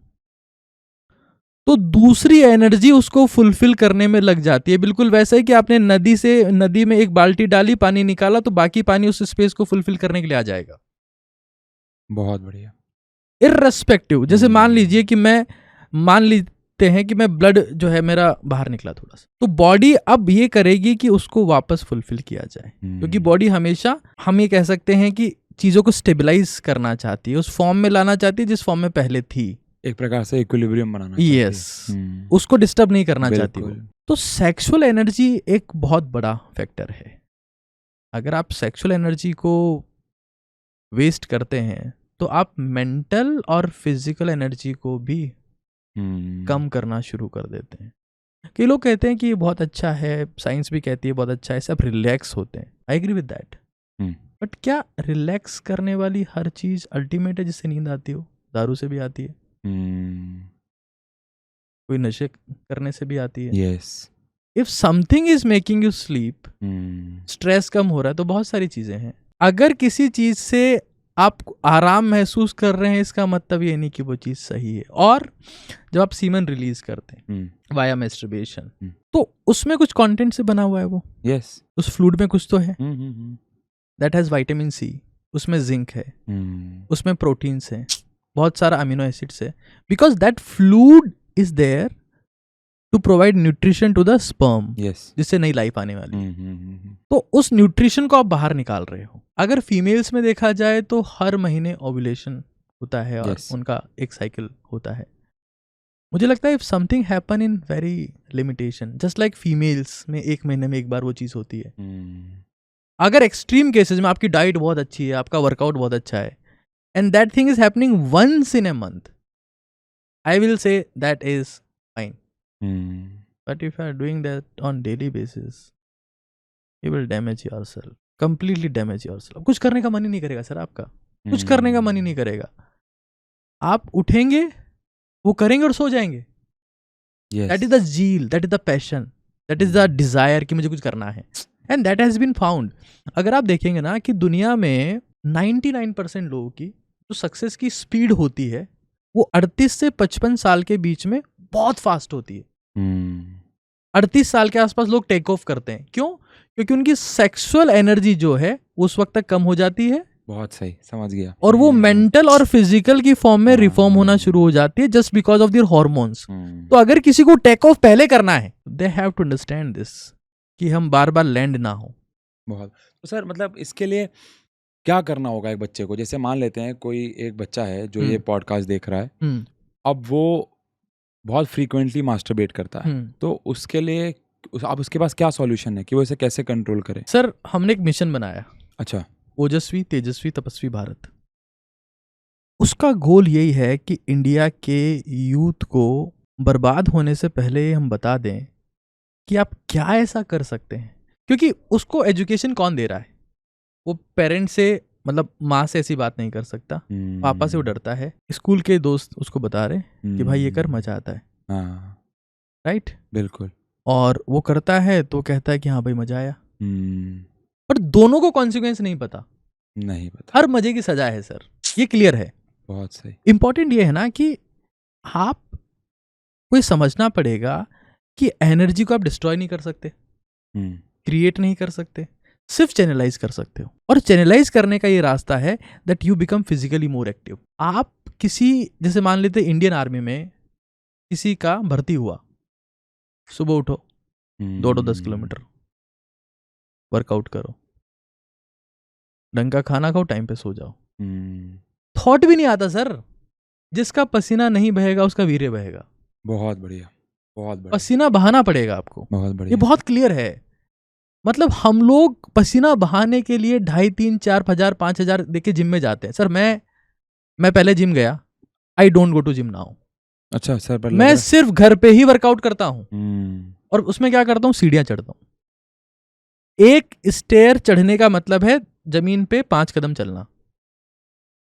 तो दूसरी एनर्जी उसको फुलफिल करने में लग जाती है। बिल्कुल वैसा ही कि आपने नदी में एक बाल्टी डाली, पानी निकाला, तो बाकी पानी उस स्पेस को फुलफिल करने के लिए आ जाएगा। बहुत बढ़िया। इररेस्पेक्टिव, जैसे मान लीजिए कि मान लेते हैं कि मैं ब्लड जो है मेरा बाहर निकला थोड़ा सा, तो बॉडी अब ये करेगी कि उसको वापस फुलफिल किया जाए, क्योंकि बॉडी हमेशा, हम ये कह सकते हैं कि चीजों को स्टेबलाइज करना चाहती है, उस फॉर्म में लाना चाहती है जिस फॉर्म में पहले थी, एक प्रकार से इक्विलिब्रियम बनाना चाहती है। यस, उसको डिस्टर्ब नहीं करना चाहती वो। तो सेक्सुअल एनर्जी एक बहुत बड़ा फैक्टर है। अगर आप सेक्सुअल एनर्जी को वेस्ट करते हैं तो आप मेंटल और फिजिकल एनर्जी को भी कम करना शुरू कर देते हैं। कई लोग कहते हैं कि ये बहुत अच्छा है, साइंस भी कहती है बहुत अच्छा है, सब रिलैक्स होते हैं। I agree with that, but क्या रिलैक्स करने वाली हर चीज अल्टीमेट है जिससे नींद आती हो? दारू से भी आती है, कोई नशे करने से भी आती है। Yes, if something is making you sleep, stress कम हो रहा है, तो बहुत सारी चीजें हैं। अगर किसी चीज से आप आराम महसूस कर रहे हैं, इसका मतलब ये नहीं कि वो चीज सही है। और जब आप सीमन रिलीज करते हैं वाया मैस्टरबेशन, तो उसमें कुछ कंटेंट से बना हुआ है वो। यस, उस फ्लूइड में कुछ तो है, दैट हैज विटामिन सी, उसमें जिंक है, उसमें प्रोटीन्स है, बहुत सारा अमीनो एसिड्स है, because that fluid is there to provide nutrition to the sperm, जिससे नई लाइफ आने वाली है। तो उस न्यूट्रिशन को आप बाहर निकाल रहे हो। अगर फीमेल्स में देखा जाए तो हर महीने ओव्यूलेशन होता है और उनका एक साइकिल होता है। मुझे लगता है if something happen in very limitation, just like females में एक महीने में एक बार वो चीज होती है। अगर एक्सट्रीम केसेस में आपकी डाइट बहुत अच्छी है, आपका वर्कआउट बहुत अच्छा है, and that thing is happening once in a month, I will say that is fine. But if you are doing that on daily basis, you will damage yourself. Completely damage yourself. कुछ करने का मन ही नहीं करेगा sir आपका, कुछ करने का मन ही नहीं करेगा। आप उठेंगे, वो करेंगे और सो जाएंगे। That is the zeal, that is the passion, that is the desire कि मुझे कुछ करना है, and that has been found. अगर आप देखेंगे ना कि दुनिया में 99% लोगों की जो सक्सेस की स्पीड होती है वो 38 से 55 साल के बीच में बहुत फास्ट होती है। 38 साल के आसपास लोग टेक ऑफ करते हैं। क्यों? क्योंकि उनकी सेक्सुअल एनर्जी जो है उस वक्त तक कम हो जाती है। बहुत सही, समझ गया। और वो मेंटल और फिजिकल की फॉर्म में रिफॉर्म होना शुरू हो जाती है just because of their hormones. तो अगर किसी को टेक ऑफ पहले करना है, they have to understand this कि हम बार बार लैंड ना हो। बहुत। तो सर मतलब इसके लिए क्या करना होगा एक बच्चे को? जैसे मान लेते हैं कोई एक बच्चा है जो ये पॉडकास्ट देख रहा है, अब वो बहुत फ्रीक्वेंटली मास्टरबेट करता है, तो उसके लिए अब उसके पास क्या सॉल्यूशन है कि वो इसे कैसे कंट्रोल करे? सर हमने एक मिशन बनाया। अच्छा। ओजस्वी तेजस्वी तपस्वी भारत। उसका गोल यही है कि इंडिया के यूथ को बर्बाद होने से पहले हम बता दें कि आप क्या ऐसा कर सकते हैं। क्योंकि उसको एजुकेशन कौन दे रहा है? वो पेरेंट से, मतलब माँ से ऐसी बात नहीं कर सकता, पापा से वो डरता है, स्कूल के दोस्त उसको बता रहे कि भाई ये कर, मजा आता है। राइट, बिल्कुल। और वो करता है तो कहता है कि हाँ भाई मजा आया, पर दोनों को कॉन्सिक्वेंस नहीं पता। हर मजे की सजा है सर, ये क्लियर है। बहुत सही। इंपॉर्टेंट ये है ना कि आप को समझना पड़ेगा कि एनर्जी को आप डिस्ट्रॉय नहीं कर सकते, क्रिएट नहीं कर सकते, सिर्फ चैनलाइज कर सकते हो। और चैनलाइज करने का ये रास्ता है that you become physically more active. आप किसी, जैसे मान लेते इंडियन आर्मी में किसी का भर्ती हुआ, सुबह उठो, दौड़ो 10 किलोमीटर, वर्कआउट करो, ढंग का खाना खाओ, टाइम पे सो जाओ। थॉट भी नहीं आता सर, जिसका पसीना नहीं बहेगा उसका वीर्य बहेगा। बहुत बढ़िया, बहुत बढ़िया। पसीना बहाना पड़ेगा आपको, बहुत बढ़िया। ये बहुत क्लियर है। मतलब हम लोग पसीना बहाने के लिए 2,500, 3,000, 4,000, 5,000 देके जिम में जाते हैं। सर मैं पहले जिम गया, I don't go to gym now. अच्छा सर, पर मैं सिर्फ घर पे ही वर्कआउट करता हूं। और उसमें क्या करता हूं, सीढ़ियां चढ़ता हूं। एक स्टेयर चढ़ने का मतलब है जमीन पे 5 कदम चलना।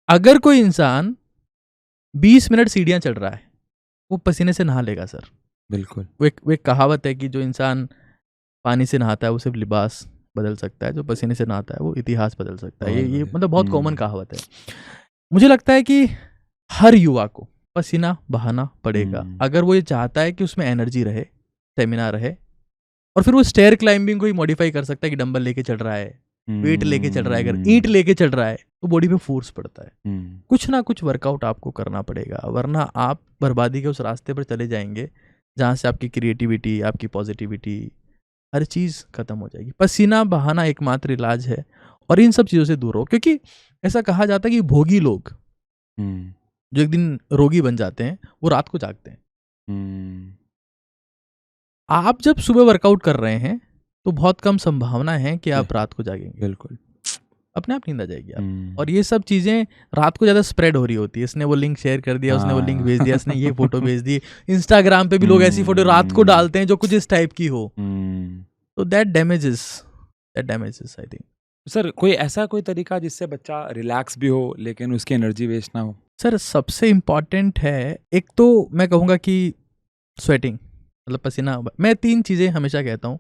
अगर कोई इंसान 20 मिनट सीढ़ियां चढ़ रहा है, वो पसीने से नहा लेगा सर। बिल्कुल। वो एक कहावत है कि जो इंसान पानी से नहाता है वो सिर्फ लिबास बदल सकता है, जो पसीने से नहाता है वो इतिहास बदल सकता है। ये मतलब बहुत कॉमन कहावत है। मुझे लगता है कि हर युवा को पसीना बहाना पड़ेगा अगर वो ये चाहता है कि उसमें एनर्जी रहे, स्टेमिना रहे। और फिर वो स्टेयर क्लाइंबिंग को ही मॉडिफाई कर सकता है कि डंबल लेके चढ़ रहा है, वेट लेके चढ़ रहा है, अगर ईंट लेके चढ़ रहा है तो बॉडी पे फोर्स पड़ता है। कुछ ना कुछ वर्कआउट आपको करना पड़ेगा, वरना आप बर्बादी के उस रास्ते पर चले जाएंगे जहाँ से आपकी क्रिएटिविटी, आपकी पॉजिटिविटी, हर चीज़ खत्म हो जाएगी। पसीना बहाना एकमात्र इलाज है, और इन सब चीज़ों से दूर हो। क्योंकि ऐसा कहा जाता है कि भोगी लोग जो एक दिन रोगी बन जाते हैं वो रात को जागते हैं। आप जब सुबह वर्कआउट कर रहे हैं तो बहुत कम संभावना है कि आप रात को जागेंगे। बिल्कुल, अपने आप नींद आ जाएगी आप। और ये सब चीजें रात को ज्यादा स्प्रेड हो रही होती है। इसने वो लिंक शेयर कर दिया, उसने वो लिंक भेज दिया, इसने ये फोटो भेज दी। इंस्टाग्राम पे भी लोग ऐसी फोटो रात को डालते हैं जो कुछ इस टाइप की हो। तो that damages I think. Sir कोई ऐसा कोई तरीका जिससे बच्चा रिलैक्स भी हो लेकिन उसकी एनर्जी वेस्ट ना हो? सर सबसे इम्पॉर्टेंट है, एक तो मैं कहूँगा कि स्वेटिंग, मतलब पसीना। मैं 3 चीज़ें हमेशा कहता हूँ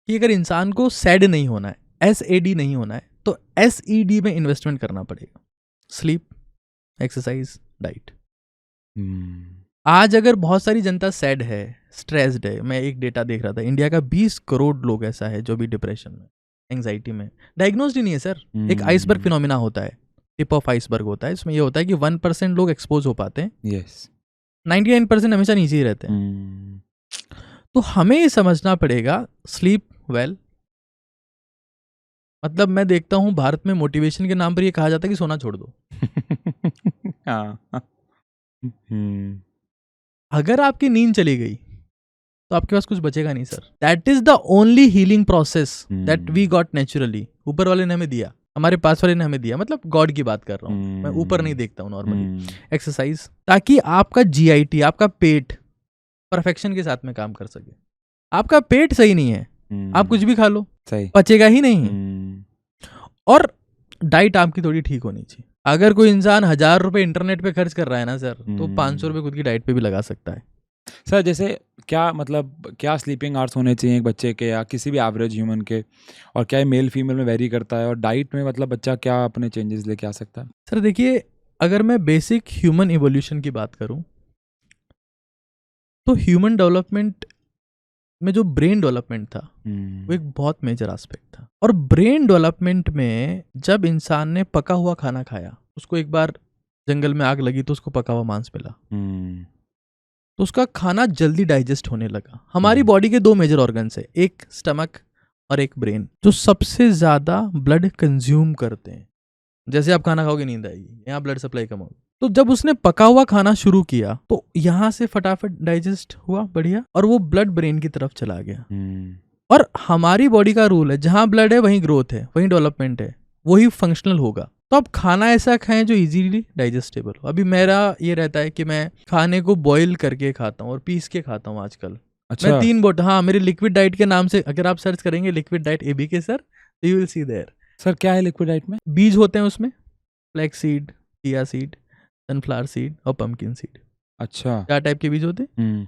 कि अगर इंसान को सैड नहीं होना है, SAD नहीं होना है, तो SED में इन्वेस्टमेंट करना पड़ेगा। Sleep, exercise, diet. आज अगर बहुत सारी जनता सैड है, स्ट्रेस्ड है, मैं एक डेटा देख रहा था, इंडिया का 20 करोड़ लोग ऐसा है जो भी डिप्रेशन में, एंजाइटी में, डायग्नोस्ड ही नहीं है सर। एक आइसबर्ग फिनोमिना होता है, टिप ऑफ आइसबर्ग होता है। इसमें ये होता है कि 1% लोग एक्सपोज हो पाते हैं, 99% हमेशा नीचे ही रहते हैं। तो हमें ये समझना पड़ेगा, स्लीप वेल। मतलब मैं देखता हूँ भारत में मोटिवेशन के नाम पर ये कहा जाता है कि सोना छोड़ दो। अगर आपकी नींद चली गई तो आपके पास कुछ बचेगा नहीं sir. That is the only healing process that we got naturally. ऊपर वाले ने हमें दिया, हमारे पास वाले ने हमें दिया, मतलब गॉड की बात कर रहा हूँ मैं, ऊपर नहीं देखता हूँ नॉर्मली। एक्सरसाइज, ताकि आपका GIT, आपका पेट परफेक्शन के साथ में काम कर सके। आपका पेट सही नहीं है, आप कुछ भी खा लो, सही पचेगा ही नहीं। और डाइट आपकी थोड़ी ठीक होनी चाहिए। अगर कोई इंसान 1000 रुपये इंटरनेट पे खर्च कर रहा है ना सर, तो 500 रुपये खुद की डाइट पे भी लगा सकता है। सर जैसे क्या स्लीपिंग आवर्स होने चाहिए एक बच्चे के या किसी भी एवरेज ह्यूमन के, और क्या ये मेल फीमेल में वेरी करता है, और डाइट में मतलब बच्चा क्या अपने चेंजेस लेके आ सकता है? सर देखिए, अगर मैं बेसिक ह्यूमन इवोल्यूशन की बात करूं तो ह्यूमन डेवलपमेंट में जो ब्रेन डेवलपमेंट था वो एक बहुत मेजर एस्पेक्ट था। और ब्रेन डेवलपमेंट में जब इंसान ने पका हुआ खाना खाया, उसको एक बार जंगल में आग लगी तो उसको पका हुआ मांस मिला, तो उसका खाना जल्दी डाइजेस्ट होने लगा। हमारी बॉडी के 2 मेजर ऑर्गन्स है, एक स्टमक और एक ब्रेन, जो सबसे ज्यादा ब्लड कंज्यूम करते हैं। जैसे आप खाना खाओगे नींद आएगी, यहाँ ब्लड सप्लाई कम होगी। तो जब उसने पका हुआ खाना शुरू किया तो यहाँ से फटाफट डाइजेस्ट हुआ बढ़िया, और वो ब्लड ब्रेन की तरफ चला गया। और हमारी बॉडी का रूल है, जहाँ ब्लड है वहीं ग्रोथ है, वहीं डेवलपमेंट है, वही फंक्शनल होगा। तो आप खाना ऐसा खाएं जो इजीली डाइजेस्टेबल हो। अभी मेरा ये रहता है कि मैं खाने को बॉईल करके खाता हूँ और पीस के खाता हूँ आजकल। अच्छा। मैं 3 बोट, हाँ, मेरे लिक्विड डाइट के नाम से अगर आप सर्च करेंगे लिक्विड डाइट ABK सर, तो you will see there. Sir क्या है लिक्विड डाइट में? बीज होते हैं उसमें, flax seed, chia seed, sunflower seed और पंपकिन सीड। अच्छा। 4 टाइप के बीज होते हैं।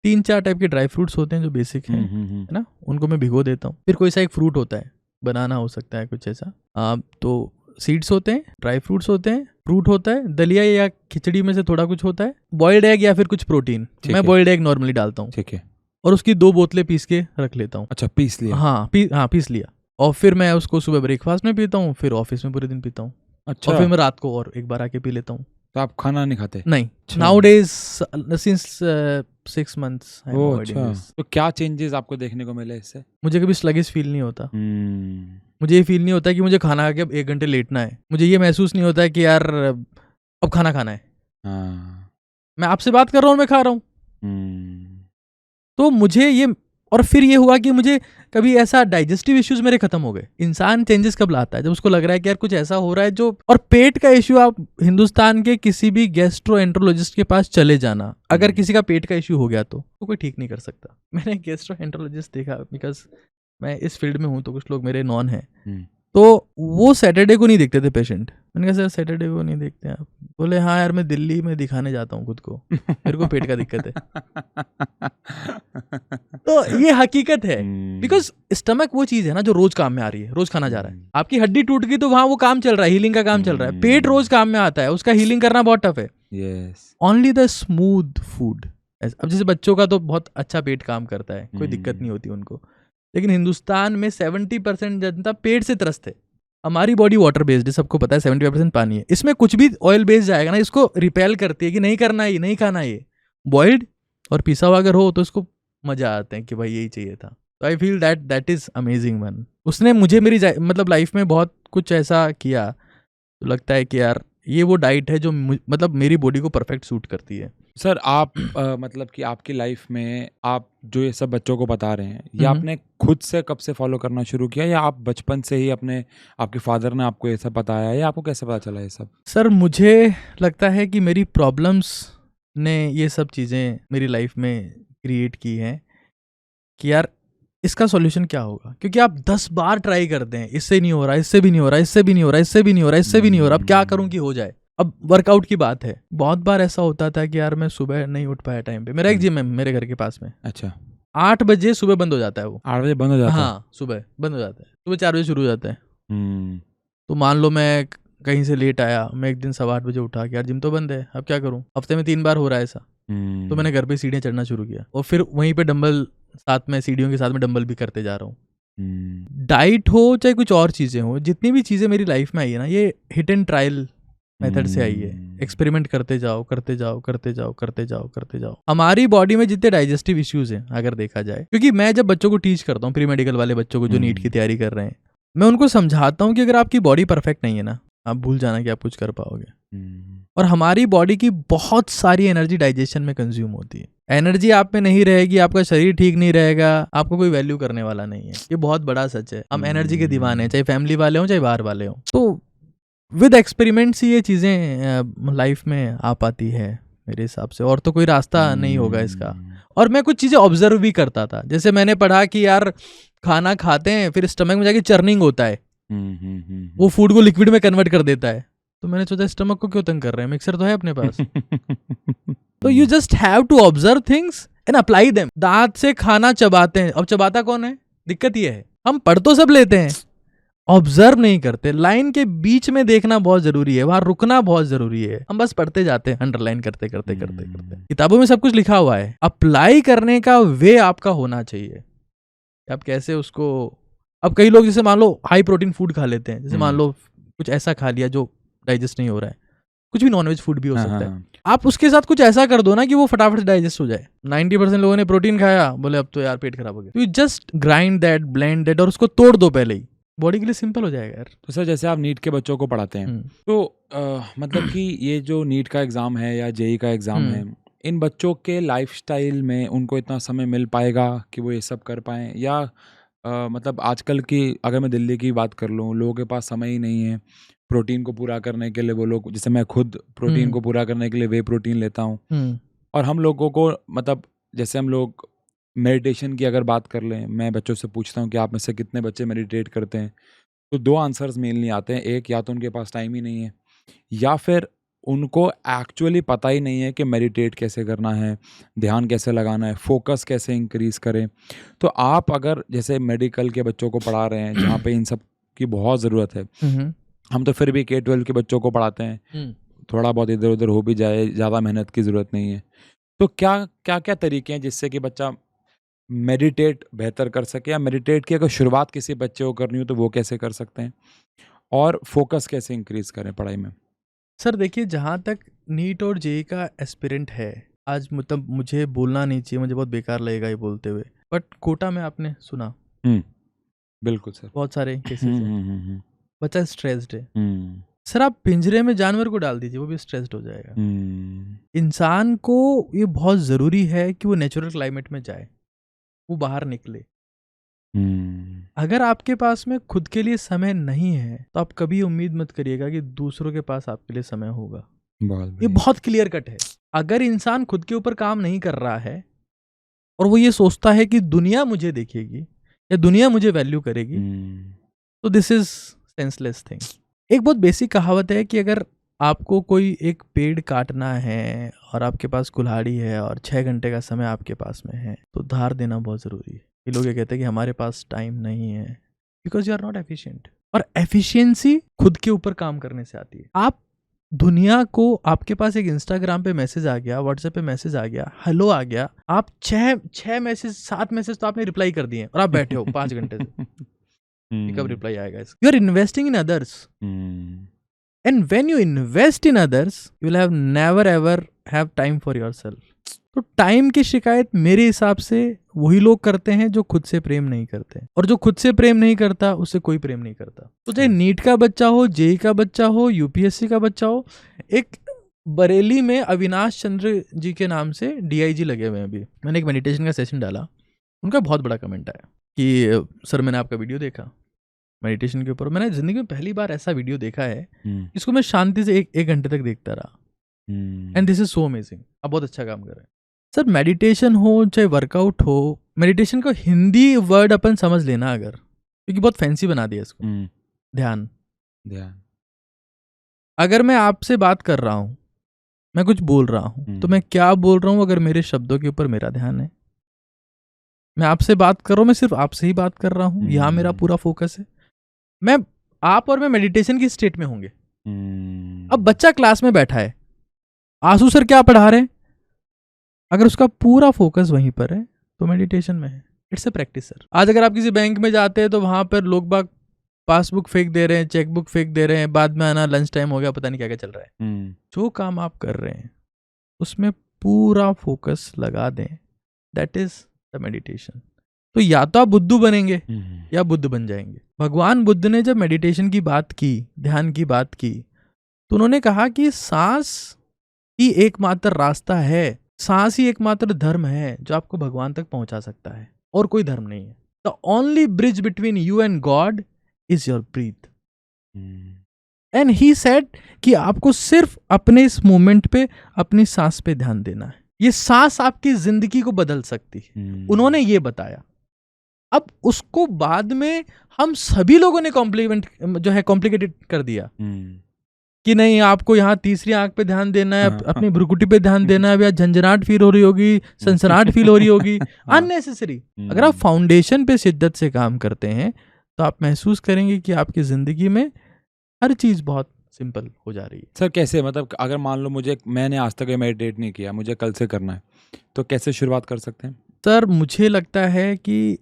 3-4 टाइप के ड्राई फ्रूट्स होते हैं जो बेसिक हैं, है ना, उनको मैं भिगो देता हूँ। फिर कोई सा एक फ्रूट होता है, बनाना हो सकता है कुछ ऐसा, तो सीड्स होते हैं, ड्राई फ्रूट्स होते हैं, फ्रूट होता है, दलिया या खिचड़ी में से थोड़ा कुछ होता है, बॉइल्ड एग या फिर कुछ प्रोटीन। मैं बॉइल्ड एग नॉर्मली डालता हूँ, ठीक है, और उसकी 2 बोतलें पीस के रख लेता हूँ। अच्छा, पीस लिया? हाँ, पीस लिया, और फिर मैं उसको सुबह ब्रेकफास्ट में पीता हूँ, फिर ऑफिस में पूरे दिन पीता हूँ। अच्छा। और फिर मैं रात को और एक बार आके पी लेता हूँ। तो आप खाना नहीं खाते? नहीं, नाउडेज सिंस 6 months। अच्छा। तो क्या चेंजेस आपको देखने को मिले इससे? मुझे कभी स्लगिश फील नहीं होता। मुझे ये फील नहीं होता कि मुझे खाना खा के अब 1 घंटे लेटना है। मुझे ये महसूस नहीं होता है कि यार अब खाना खाना है। मैं आपसे बात कर रहा हूँ, मैं खा रहा हूँ। तो मुझे ये, और फिर ये हुआ कि मुझे कभी ऐसा डाइजेस्टिव इश्यूज मेरे खत्म हो गए। इंसान चेंजेस कब लाता है? जब उसको लग रहा है कि यार कुछ ऐसा हो रहा है जो, और पेट का इश्यू, आप हिंदुस्तान के किसी भी गैस्ट्रोएंटरोलॉजिस्ट के पास चले जाना, अगर किसी का पेट का इश्यू हो गया तो कोई ठीक नहीं कर सकता। मैंने गैस्ट्रोएंटरोलॉजिस्ट देखा, बिकॉज मैं इस फील्ड में हूँ, तो कुछ लोग मेरे नॉन हैं, तो वो सैटरडे को नहीं देखते थे पेशेंट। मैंने कहा सर सैटरडे को नहीं देखते आप? बोले हाँ यार, मैं दिल्ली में दिखाने जाता हूँ खुद को, मेरे को पेट का दिक्कत है। तो ये हकीकत है, बिकॉज स्टमक वो चीज है ना जो रोज काम में आ रही है, रोज खाना जा रहा है। आपकी हड्डी टूट गई तो वहां वो काम चल रहा है, हीलिंग का काम चल रहा है। पेट रोज काम में आता है, उसका हीलिंग करना बहुत टफ है। Only the smooth food. अब जैसे बच्चों का तो बहुत अच्छा पेट काम करता है, कोई दिक्कत नहीं होती उनको, लेकिन हिंदुस्तान में 70% जनता पेट से त्रस्त है। हमारी बॉडी वाटर बेस्ड है, सबको पता है, 75% पानी है। इसमें कुछ भी ऑयल बेस्ड जाएगा ना, इसको रिपेल करती है कि नहीं करना, ये नहीं खाना, ये बॉइल्ड और पिसा हुआ अगर हो तो इसको मजा आते हैं कि भाई यही चाहिए था। तो I feel that is amazing one. उसने मुझे मेरी मतलब लाइफ में बहुत कुछ ऐसा किया, तो लगता है कि यार ये वो डाइट है जो मतलब मेरी बॉडी को परफेक्ट सूट करती है। सर आप मतलब कि आपकी लाइफ में आप जो ये सब बच्चों को बता रहे हैं, ये आपने खुद से कब से फॉलो करना शुरू किया, या आप बचपन से ही आपके फादर ने आपको ये सब बताया, या आपको कैसे पता चला ये सब? सर मुझे लगता है कि मेरी प्रॉब्लम्स ने ये सब चीज़ें मेरी लाइफ में क्रिएट की हैं कि यार इसका सॉल्यूशन क्या होगा। क्योंकि आप 10 बार ट्राई करते हैं, इससे नहीं हो रहा, इससे भी नहीं हो रहा, इससे भी नहीं हो रहा, इससे भी नहीं हो रहा, इससे भी नहीं हो रहा, अब क्या करूं कि हो जाए। अब वर्कआउट की बात है, बहुत बार ऐसा होता था कि यार मैं सुबह नहीं उठ पाया टाइम पे। मेरा एक जिम है मेरे घर के पास में। अच्छा। 8 बजे सुबह बंद हो जाता है वो। 8 बजे बंद हो जाता है? हाँ, सुबह बंद हो जाता है, सुबह 4 बजे शुरू हो जाता है। तो मान लो मैं कहीं से लेट आया, मैं एक दिन 8:15 बजे उठा कि यार जिम तो बंद है, अब क्या करूं। हफ्ते में 3 बार हो रहा है ऐसा। तो मैंने घर पे सीढ़ियाँ चढ़ना शुरू किया, और फिर वहीं पे डंबल साथ में, सीढ़ियों के साथ में डंबल भी करते जा रहा हूँ। डाइट हो चाहे कुछ और चीज़ें हो, जितनी भी चीज़ें मेरी लाइफ में आई है ना, ये हिट एंड ट्रायल मेथड से आई है। एक्सपेरिमेंट करते जाओ, करते जाओ, करते जाओ, करते जाओ, करते जाओ। हमारी बॉडी में जितने डाइजेस्टिव इश्यूज हैं अगर देखा जाए, क्योंकि मैं जब बच्चों को टीच करता हूँ, प्री मेडिकल वाले बच्चों को जो नीट की तैयारी कर रहे हैं, मैं उनको समझाता हूँ कि अगर आपकी बॉडी परफेक्ट नहीं है ना, आप भूल जाना कि आप कुछ कर पाओगे। और हमारी बॉडी की बहुत सारी एनर्जी डाइजेशन में कंज्यूम होती है। एनर्जी आप में नहीं रहेगी, आपका शरीर ठीक नहीं रहेगा, आपको कोई वैल्यू करने वाला नहीं है। ये बहुत बड़ा सच है। हम एनर्जी के दीवाने हैं, चाहे फैमिली वाले हों चाहे बाहर वाले हों। तो विद एक्सपेरिमेंट्स ये चीज़ें लाइफ में आ पाती है मेरे हिसाब से, और तो कोई रास्ता नहीं होगा इसका। और मैं कुछ चीज़ें ऑब्जर्व भी करता था, जैसे मैंने पढ़ा कि यार खाना खाते हैं फिर स्टमक में जाके चर्निंग होता है, वो फूड को लिक्विड में कन्वर्ट कर देता है। तो मैंने सोचा स्टमक को क्यों तंग कर रहे हैं, मिक्सर तो है अपने पास। तो you just have to observe things and apply them. दांत से खाना चबाते हैं, अब चबाता कौन है? दिक्कत ये है हम पढ़ तो सब लेते हैं, ऑब्जर्व नहीं करते। लाइन के बीच में देखना बहुत जरूरी है, वहां रुकना बहुत जरूरी है। हम बस पढ़ते जाते हैं, अंडरलाइन करते करते करते करते। किताबों में सब कुछ लिखा हुआ है, अप्लाई करने का वे आपका होना चाहिए। आप कैसे उसको, अब कई लोग जैसे मान लो हाई प्रोटीन फूड खा लेते हैं, जैसे मान लो कुछ ऐसा खा लिया जो डाइजेस्ट नहीं हो रहा है, कुछ भी नॉनवेज फूड भी हो सकता है, आप उसके साथ कुछ ऐसा कर दो ना कि वो फटाफट से डाइजेस्ट हो जाए। 90% लोगों ने प्रोटीन खाया, बोले अब तो यार पेट खराब हो गया। You just grind that, blend that और उसको तोड़ दो पहले ही, बॉडी के लिए सिंपल हो जाएगा यार। तो सर जैसे आप नीट के बच्चों को पढ़ाते हैं, तो मतलब कि ये जो नीट का एग्ज़ाम है या जेई का एग्ज़ाम है, इन बच्चों के लाइफस्टाइल में उनको इतना समय मिल पाएगा कि वो ये सब कर पाएँ? या मतलब आजकल की अगर मैं दिल्ली की बात कर लूँ, लोगों के पास समय ही नहीं है प्रोटीन को पूरा करने के लिए। वो लोग, जैसे मैं खुद प्रोटीन को पूरा करने के लिए वे प्रोटीन लेता हूँ। और हम लोगों को मतलब जैसे हम लोग मेडिटेशन की अगर बात कर लें, मैं बच्चों से पूछता हूँ कि आप में से कितने बच्चे मेडिटेट करते हैं, तो 2 आंसर्स मेनली आते हैं। एक, या तो उनके पास टाइम ही नहीं है, या फिर उनको एक्चुअली पता ही नहीं है कि मेडिटेट कैसे करना है, ध्यान कैसे लगाना है, फोकस कैसे इंक्रीज़ करें। तो आप अगर जैसे मेडिकल के बच्चों को पढ़ा रहे हैं जहाँ पे इन सब की बहुत ज़रूरत है, हम तो फिर भी K-12 के बच्चों को पढ़ाते हैं, थोड़ा बहुत इधर उधर हो भी जाए, ज़्यादा मेहनत की ज़रूरत नहीं है। तो क्या तरीके हैं जिससे कि बच्चा मेडिटेट बेहतर कर सके, या मेडिटेट की अगर शुरुआत किसी बच्चे को करनी हो तो वो कैसे कर सकते हैं, और फोकस कैसे इंक्रीज़ करें पढ़ाई में? सर देखिए, जहाँ तक नीट और जेई का एस्पिरेंट है, आज मतलब मुझे बोलना नहीं चाहिए, मुझे बहुत बेकार लगेगा ये बोलते हुए, बट कोटा में आपने सुना, बिल्कुल सर, बहुत सारे केसेस हैं, बच्चा स्ट्रेस्ड है। सर आप पिंजरे में जानवर को डाल दीजिए, वो भी स्ट्रेस्ड हो जाएगा। इंसान को ये बहुत ज़रूरी है कि वो नेचुरल क्लाइमेट में जाए, वो बाहर निकले। अगर आपके पास में खुद के लिए समय नहीं है तो आप कभी उम्मीद मत करिएगा कि दूसरों के पास आपके लिए समय होगा। ये बहुत क्लियर कट है। अगर इंसान खुद के ऊपर काम नहीं कर रहा है और वो ये सोचता है कि दुनिया मुझे देखेगी या दुनिया मुझे वैल्यू करेगी, तो दिस इज सेंसलेस थिंग। एक बहुत बेसिक कहावत है कि अगर आपको कोई एक पेड़ काटना है और आपके पास कुल्हाड़ी है और 6 घंटे का समय आपके पास में है, तो धार देना बहुत ज़रूरी है। ये लोग ये कहते हैं कि हमारे पास टाइम नहीं है, because you are not efficient. और एफिशिएंसी खुद के ऊपर काम करने से आती है। आप दुनिया को, आपके पास एक इंस्टाग्राम पे मैसेज आ गया, व्हाट्सएप पे मैसेज आ गया, हेलो आ गया, आप 6 मैसेज 7 मैसेज तो आपने रिप्लाई कर दिए और आप बैठे हो 5 घंटे से, कब रिप्लाई आएगा इसका? You are investing in others, and when you invest in others you will have never ever have time for yourself. तो टाइम की शिकायत मेरे हिसाब से वही लोग करते हैं जो खुद से प्रेम नहीं करते, और जो खुद से प्रेम नहीं करता उससे कोई प्रेम नहीं करता। तो चाहे नीट का बच्चा हो, जेई का बच्चा हो, यूपीएससी का बच्चा हो, एक बरेली में अविनाश चंद्र जी के नाम से डीआईजी लगे हुए हैं। अभी मैंने एक मेडिटेशन का सेशन डाला, उनका बहुत बड़ा कमेंट आया कि सर मैंने आपका वीडियो देखा मेडिटेशन के ऊपर, मैंने जिंदगी में पहली बार ऐसा वीडियो देखा है जिसको मैं शांति से एक घंटे तक देखता रहा, and this is so amazing. आप बहुत अच्छा काम कर रहे हैं सर। मेडिटेशन हो चाहे वर्कआउट हो, मेडिटेशन को हिंदी वर्ड अपन समझ लेना अगर, क्योंकि बहुत फैंसी बना दिया इसको। ध्यान। अगर मैं आपसे बात कर रहा हूँ, मैं कुछ बोल रहा हूँ, तो मैं क्या बोल रहा हूँ अगर मेरे शब्दों के ऊपर मेरा ध्यान है। मैं आपसे बात कर रहा हूँ, मैं सिर्फ आपसे ही बात कर रहा हूँ, यहाँ मेरा पूरा फोकस है। आप और मैं मेडिटेशन की स्टेट में होंगे। अब बच्चा क्लास में बैठा है, आंसू सर क्या पढ़ा रहे हैं, अगर उसका पूरा फोकस वहीं पर है तो मेडिटेशन में है। It's a practice sir. आज अगर आप किसी बैंक में जाते हैं तो वहां पर लोग बाग पासबुक फेंक दे रहे हैं, चेकबुक फेंक दे रहे हैं, बाद में आना लंच टाइम हो गया, पता नहीं क्या क्या चल रहा है। जो काम आप कर रहे हैं उसमें पूरा फोकस लगा दें, दैट इज द मेडिटेशन। तो या तो आप बुद्धू बनेंगे या बुद्ध बन जाएंगे। भगवान बुद्ध ने जब मेडिटेशन की बात की, ध्यान की बात की, तो उन्होंने कहा कि सांस ही एकमात्र रास्ता है, सांस ही एकमात्र धर्म है जो आपको भगवान तक पहुंचा सकता है, और कोई धर्म नहीं है। The only bridge between you and God is your breathe. And he said कि आपको सिर्फ अपने इस मोमेंट पे, अपनी सांस पे ध्यान देना है। ये सांस आपकी जिंदगी को बदल सकती है, उन्होंने ये बताया। अब उसको बाद में हम सभी लोगों ने कॉम्प्लिकेटेड कर दिया कि नहीं आपको यहाँ तीसरी आंख पे ध्यान देना है, अपनी भ्रुकुटी पे ध्यान देना है, या झंझनाहट फील हो रही होगी, सनसनाहट फील हो रही होगी, अननेसेसरी। अगर आप फाउंडेशन पे शिद्दत से काम करते हैं तो आप महसूस करेंगे कि आपकी जिंदगी में हर चीज बहुत सिंपल हो जा रही है। सर कैसे, मतलब अगर मान लो मैंने आज तक मेडिटेट नहीं किया, मुझे कल से करना है, तो कैसे शुरुआत कर सकते हैं? सर मुझे लगता है कि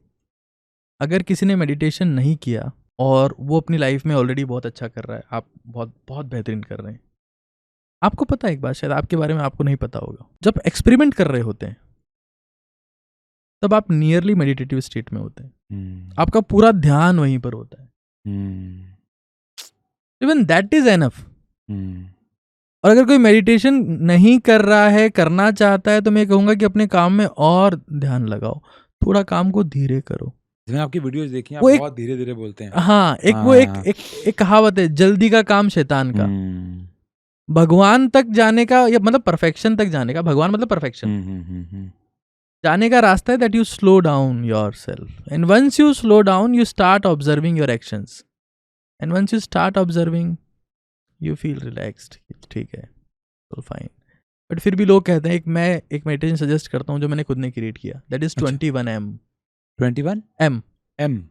अगर किसी ने मेडिटेशन नहीं किया और वो अपनी लाइफ में ऑलरेडी बहुत अच्छा कर रहा है, आप बहुत बहुत बेहतरीन कर रहे हैं। आपको पता है एक बात, शायद आपके बारे में आपको नहीं पता होगा, जब एक्सपेरिमेंट कर रहे होते हैं तब आप नियरली मेडिटेटिव स्टेट में होते हैं, आपका पूरा ध्यान वहीं पर होता है। Even that is enough. और अगर कोई मेडिटेशन नहीं कर रहा है, करना चाहता है, तो मैं कहूंगा कि अपने काम में और ध्यान लगाओ, थोड़ा काम को धीरे करो। मैंने आपकी वीडियोस देखी हैं, आप बहुत धीरे धीरे बोलते हैं। हाँ, एक कहावत है, जल्दी का काम शैतान का। भगवान तक जाने का, या मतलब परफेक्शन तक जाने का, भगवान मतलब परफेक्शन जाने का रास्ता है that you slow down yourself, and once you slow down you start observing your actions, and once you start observing you feel relaxed. ठीक है, तो फाइन। बट फिर भी लोग कहते हैं, मैं एक मेडिटेशन सजेस्ट करता हूँ जो मैंने खुद ने क्रिएट किया, दैट इज 21M। 21M?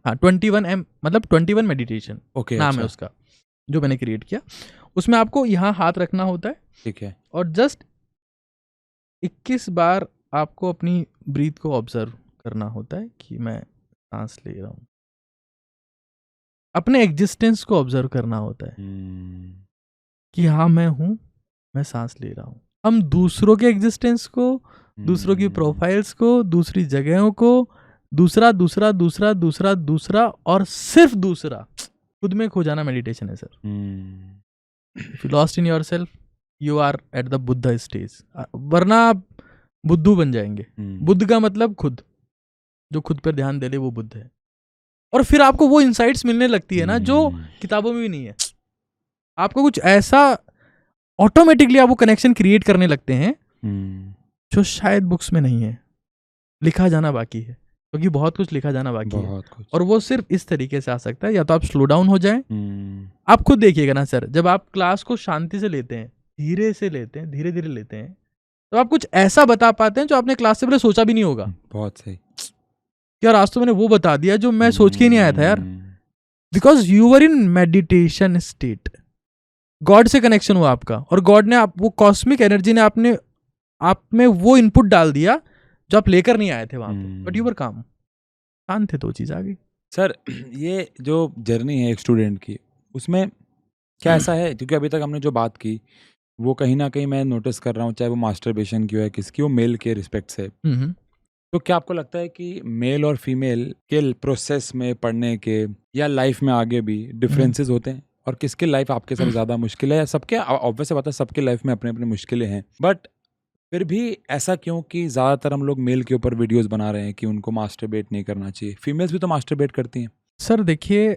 हाँ, 21M मतलब 21 मेडिटेशन नाम है उसका, जो मैंने क्रिएट किया। उसमें आपको यहाँ हाथ रखना होता है, ठीक है, और जस्ट 21 बार आपको अपनी ब्रीथ को ऑब्जर्व करना होता है कि मैं सांस ले रहा हूँ। अपने एग्जिस्टेंस को ऑब्जर्व करना होता है कि हाँ मैं हूँ, मैं सांस ले रहा हूँ। हम दूसरों के एग्जिस्टेंस को, दूसरों की प्रोफाइल्स को, दूसरी जगहों को, दूसरा दूसरा दूसरा दूसरा दूसरा और सिर्फ दूसरा, खुद में खो जाना मेडिटेशन है sir. If you lost in yourself you are at the Buddha stage, वरना आप बुद्धू बन जाएंगे। बुद्ध का मतलब खुद, जो खुद पर ध्यान दे ले वो बुद्ध है। और फिर आपको वो इंसाइट्स मिलने लगती है ना जो किताबों में भी नहीं है। आपको कुछ ऐसा ऑटोमेटिकली आप वो कनेक्शन क्रिएट करने लगते हैं जो शायद बुक्स में नहीं है, लिखा जाना बाकी है, क्योंकि बहुत कुछ लिखा जाना बाकी है। और वो सिर्फ इस तरीके से आ सकता है, या तो आप स्लो डाउन हो जाएं। आप खुद देखिएगा ना सर, जब आप क्लास को शांति से लेते हैं, धीरे से लेते हैं, धीरे धीरे लेते हैं, तो आप कुछ ऐसा बता पाते हैं जो आपने क्लास से पहले सोचा भी नहीं होगा। बहुत सही यार, आज तो मैंने वो बता दिया जो मैं सोच के ही नहीं आया था यार, because you are in meditation state. God से कनेक्शन हुआ आपका, और गॉड ने वो कॉस्मिक एनर्जी ने आप में वो इनपुट डाल दिया जो आप लेकर नहीं आए थे वहां पे, बट यू वर काम, शांत थे, तो चीज आ गई। सर ये जो जर्नी है एक स्टूडेंट की, उसमें क्या ऐसा है, क्योंकि अभी तक हमने जो बात की वो कहीं ना कहीं मैं नोटिस कर रहा हूँ, चाहे वो मास्टरबेशन की हो या किसकी, वो मेल के रिस्पेक्ट से। तो क्या आपको लगता है कि मेल और फीमेल के प्रोसेस में पढ़ने के या लाइफ में आगे भी डिफरेंसेस होते हैं, और किसकी लाइफ आपके साथ ज़्यादा मुश्किल है? सबके ऑब्वियस बात है, सबकी लाइफ में अपनी अपनी मुश्किलें हैं, बट फिर भी ऐसा क्यों कि ज़्यादातर हम लोग मेल के ऊपर वीडियोस बना रहे हैं कि उनको मास्टरबेट नहीं करना चाहिए? फीमेल्स भी तो मास्टरबेट करती हैं। सर देखिए,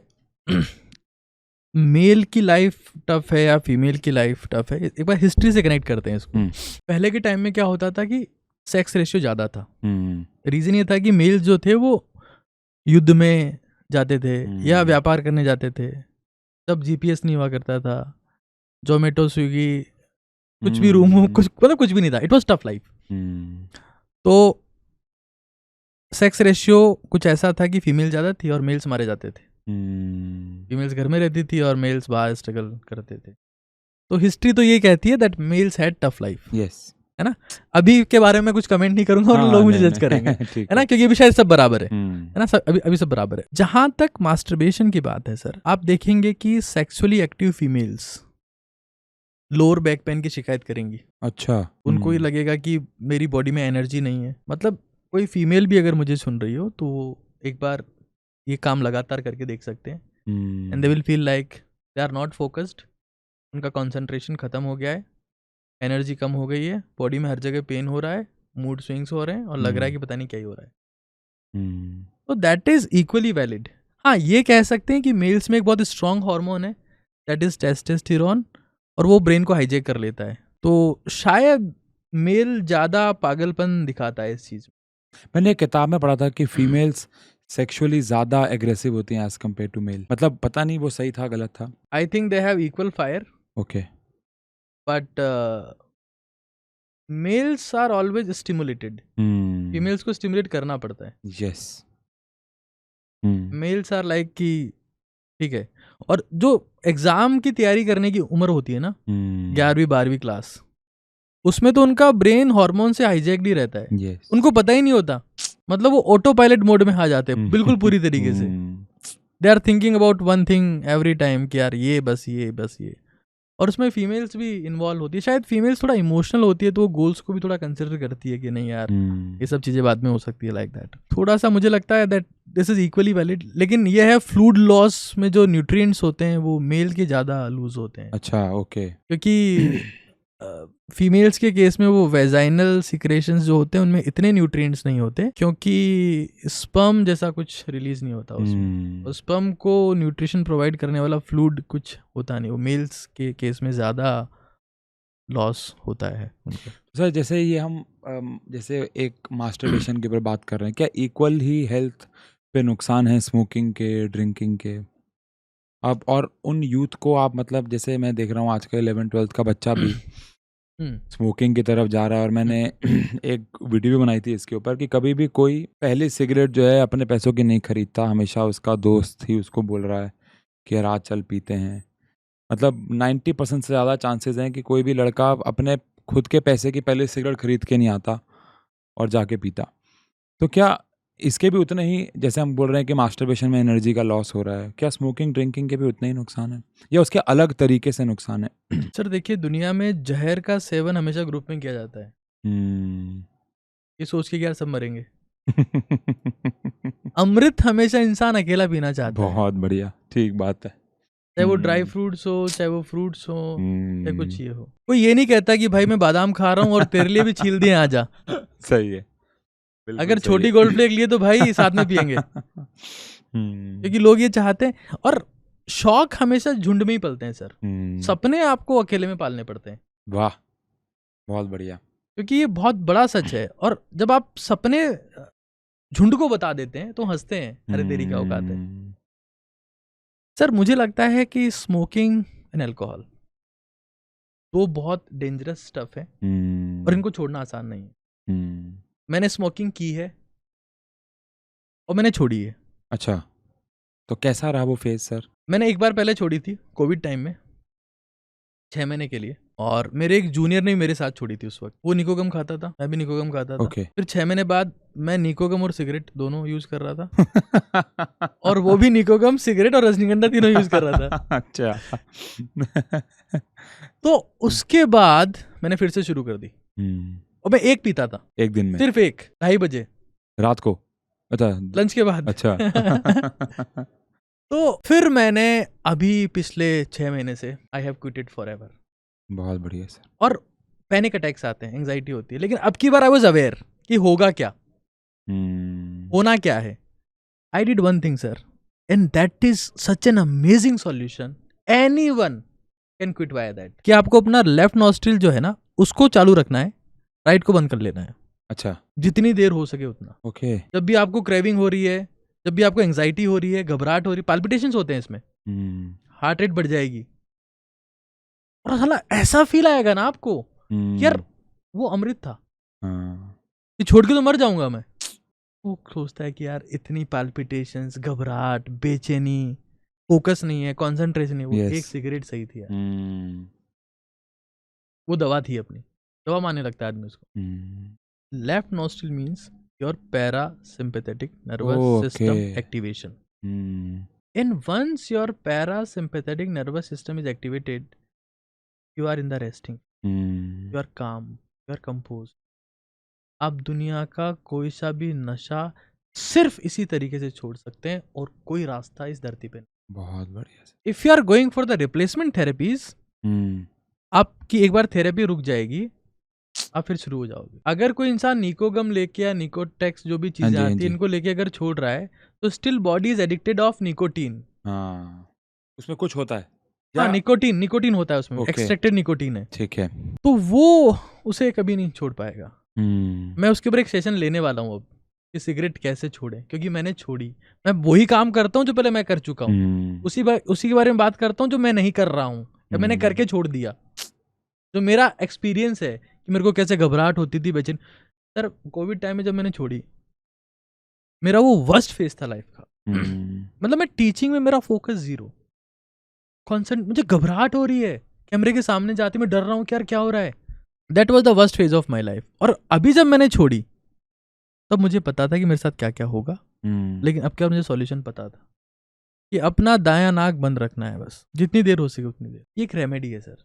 मेल की लाइफ टफ है या फीमेल की लाइफ टफ है, एक बार हिस्ट्री से कनेक्ट करते हैं इसको। पहले के टाइम में क्या होता था कि सेक्स रेशियो ज़्यादा था। रीज़न ये था कि मेल जो थे वो युद्ध में जाते थे या व्यापार करने जाते थे, तब जीपीएस नहीं हुआ करता था, जोमेटो, स्विगी, कुछ भी रूम, कुछ मतलब कुछ भी नहीं था, इट वाज टफ लाइफ। तो सेक्स रेशियो कुछ ऐसा था कि फीमेल ज़्यादा थी और मेल्स मारे जाते थे। फीमेल्स घर में रहती थी और मेल्स बाहर स्ट्रगल करते थे। तो हिस्ट्री तो ये कहती है that males had tough life, है ना। अभी के बारे में कुछ कमेंट नहीं करूंगा, और लोग मुझे जज करेंगे, है ना, क्योंकि अभी शायद सब बराबर है ना, अभी सब बराबर है। जहां तक मास्टरबेशन की बात है सर, आप देखेंगे कि sexually active females lower back pain की शिकायत करेंगी। अच्छा, उनको ये लगेगा कि मेरी बॉडी में एनर्जी नहीं है। मतलब कोई फीमेल भी अगर मुझे सुन रही हो तो एक बार ये काम लगातार करके देख सकते हैं, and they will feel like they are not focused, उनका कंसंट्रेशन खत्म हो गया है, एनर्जी कम हो गई है, बॉडी में हर जगह पेन हो रहा है, मूड स्विंग्स हो रहे हैं, और लग रहा है कि पता नहीं क्या ही हो रहा है। तो दैट इज इक्वली वैलिड। हाँ, ये कह सकते हैं कि मेल्स में एक बहुत स्ट्रॉन्ग हार्मोन है दैट इज टेस्टोस्टेरोन, और वो ब्रेन को हाईजेक कर लेता है। तो शायद मेल ज़्यादा पागलपन दिखाता है इस चीज़ में। मैंने एक किताब में पढ़ा था कि फीमेल्स सेक्सुअली ज्यादा एग्रेसिव होती हैं एज कम्पेयर टू मेल? मतलब पता नहीं वो सही था गलत था. I think they have equal fire, okay. But males are always stimulated. Females को स्टिमुलेट करना पड़ता है. यस. मेल्स आर लाइक कि ठीक है. और जो एग्जाम की तैयारी करने की उम्र होती है ना, 11वीं 12वीं क्लास, उसमें तो उनका ब्रेन हार्मोन से हाईजैक्ड ही रहता है. यस. उनको पता ही नहीं होता. मतलब वो ऑटो पायलट मोड में आ जाते हैं बिल्कुल पूरी तरीके से. They are thinking about one thing every time कि यार ये बस ये. और उसमें फीमेल्स भी इन्वॉल्व होती है. शायद फीमेल्स थोड़ा इमोशनल होती है तो वो गोल्स को भी थोड़ा कंसिडर करती है कि नहीं यार ये सब चीज़ें बाद में हो सकती है, लाइक दैट. थोड़ा सा मुझे लगता है that this is equally valid. लेकिन ये है फ्लूइड लॉस में जो न्यूट्रिएंट्स होते हैं वो मेल के ज़्यादा लूज होते हैं. अच्छा. ओके. क्योंकि फीमेल्स के केस में वो वेजाइनल सिक्रेशंस जो होते हैं उनमें इतने न्यूट्रिएंट्स नहीं होते क्योंकि स्पर्म जैसा कुछ रिलीज नहीं होता उसमें. और स्पर्म को न्यूट्रिशन प्रोवाइड करने वाला फ्लूइड कुछ होता नहीं. वो मेल्स के केस में ज़्यादा लॉस होता है उनका. सर जैसे ये हम जैसे एक मास्टरबेशन के ऊपर बात कर रहे हैं, क्या इक्वल ही हेल्थ पे नुकसान है स्मोकिंग के, ड्रिंकिंग के? अब और उन यूथ को आप मतलब जैसे मैं देख रहा हूँ आज का 11-12 का बच्चा भी स्मोकिंग की तरफ जा रहा है. और मैंने एक वीडियो भी बनाई थी इसके ऊपर कि कभी भी कोई पहली सिगरेट जो है अपने पैसों की नहीं खरीदता, हमेशा उसका दोस्त ही उसको बोल रहा है कि यार आज चल पीते हैं. मतलब 90% से ज़्यादा चांसेस हैं कि कोई भी लड़का अपने खुद के पैसे की पहले सिगरेट खरीद के नहीं आता और जाके पीता. तो क्या इसके भी उतने ही, जैसे हम बोल रहे हैं कि मास्टरबेशन में एनर्जी का लॉस हो रहा है, क्या स्मोकिंग ड्रिंकिंग के भी उतने ही नुकसान है या उसके अलग तरीके से नुकसान है? सर देखिए, दुनिया में जहर का सेवन हमेशा ग्रुप में किया जाता है. ये सोच के कि यार सब मरेंगे. अमृत हमेशा इंसान अकेला पीना चाहता है. बहुत बढ़िया, ठीक बात है. चाहे वो ड्राई फ्रूट्स हो, चाहे वो फ्रूट्स हो, चाहे कुछ ये हो. कोई ये नहीं कहता कि भाई मैं बादाम खा रहा हूँ और तेरे लिए भी छील दिए आ जा. सही है. अगर छोटी गोल्ड फ्लेक लिए तो भाई साथ में पियेंगे. क्योंकि लोग ये चाहते हैं. और शौक हमेशा झुंड में ही पलते हैं सर. सपने आपको अकेले में पालने पड़ते हैं. वाह, बहुत बढ़िया. क्योंकि ये बहुत बड़ा सच है. और जब आप सपने झुंड को बता देते हैं तो हंसते हैं, अरे तेरी क्या औकात है. सर मुझे लगता है कि स्मोकिंग एंड अल्कोहल तो बहुत डेंजरस स्टफ है और इनको छोड़ना आसान नहीं है. मैंने स्मोकिंग की है और मैंने छोड़ी है. अच्छा, तो कैसा रहा वो फेज सर? मैंने एक बार पहले छोड़ी थी कोविड टाइम में 6 महीने के लिए. और मेरे एक जूनियर ने मेरे साथ छोड़ी थी उस वक्त. वो निकोगम खाता था, मैं भी निकोगम खाता था. फिर 6 महीने बाद मैं निकोगम और सिगरेट दोनों यूज कर रहा था. और वो भी निकोगम, सिगरेट और रजनीगंधा तीनों यूज कर रहा था. अच्छा. तो उसके बाद मैंने फिर से शुरू कर दी. और मैं एक पीता था एक दिन में, सिर्फ 1-2:30 बजे रात को. अच्छा, लंच के बाद. अच्छा. तो फिर मैंने अभी पिछले 6 महीने से आई हैव क्विटेड फॉरएवर. बहुत बढ़िया सर. और पैनिक अटैक्स आते हैं, एंजाइटी होती है. लेकिन अब की बार आई वाज अवेयर कि होगा क्या, होना क्या है. I did one thing sir, and that is such an amazing solution. Anyone can quit by that. कि आपको अपना लेफ्ट नॉस्ट्रिल जो है ना उसको चालू रखना है, राइट को बंद कर लेना है. अच्छा, जितनी देर हो सके उतना. ओके. जब भी आपको क्रेविंग हो रही है, जब भी आपको एंजाइटी हो रही है, घबराहट हो रही है, पाल्पिटेशंस होते हैं इसमें, हार्ट रेट बढ़ जाएगी. और साला ऐसा फील आएगा ना आपको कि यार वो अमृत था. ये छोड़ के तो मर जाऊंगा मैं. वो सोचता है कि यार इतनी पाल्पिटेशंस, घबराहट, बेचैनी, फोकस नहीं है, कंसंट्रेशन नहीं. वो एक सिगरेट सही थी यार. वो दवा थी अपनी. दवा मानने लगता है आदमी उसको. Left nostril means your parasympathetic nervous system activation. And once your parasympathetic nervous system is activated, you are in the resting. You are calm. You are composed. आप दुनिया का कोई सा भी नशा सिर्फ इसी तरीके से छोड़ सकते हैं और कोई रास्ता इस धरती पे नहीं. बहुत बढ़िया. If you are going for the replacement therapies, आपकी एक बार थेरेपी रुक जाएगी, आप फिर शुरू हो जाओगे. अगर कोई इंसान निकोगम लेके या निकोटेक्स जो भी चीजें आती है इनको लेके अगर छोड़ रहा है तो still body is addicted of nicotine. उसमें कुछ होता है. हाँ, निकोटीन होता है उसमें. एक्सट्रैक्टेड निकोटीन है. ठीक है. तो वो उसे कभी नहीं छोड़ पाएगा. मैं उसके ऊपर एक सेशन लेने वाला हूँ अब. कि सिगरेट कैसे छोड़े, क्योंकि मैंने छोड़ी। मैं वही काम करता हूँ जो पहले मैं कर चुका हूँ, उसी के बारे में बात करता हूँ जो मैं नहीं कर रहा हूँ या मैंने करके छोड़ दिया। जो मेरा एक्सपीरियंस है कि मेरे को कैसे घबराहट होती थी, बेचैन। सर कोविड टाइम में जब मैंने छोड़ी, मेरा वो वर्स्ट फेज था लाइफ का। मतलब मैं टीचिंग में मेरा फोकस 0, कॉन्सेंट, मुझे घबराहट हो रही है, कैमरे के सामने जाते मैं डर रहा हूँ कि यार क्या हो रहा है। That was the worst phase of my life. और अभी जब मैंने छोड़ी तब मुझे पता था कि मेरे साथ क्या क्या होगा, लेकिन अब क्या मुझे सॉल्यूशन पता था कि अपना दायां नाक बंद रखना है, बस जितनी देर हो सके उतनी देर। ये एक रेमेडी है सर,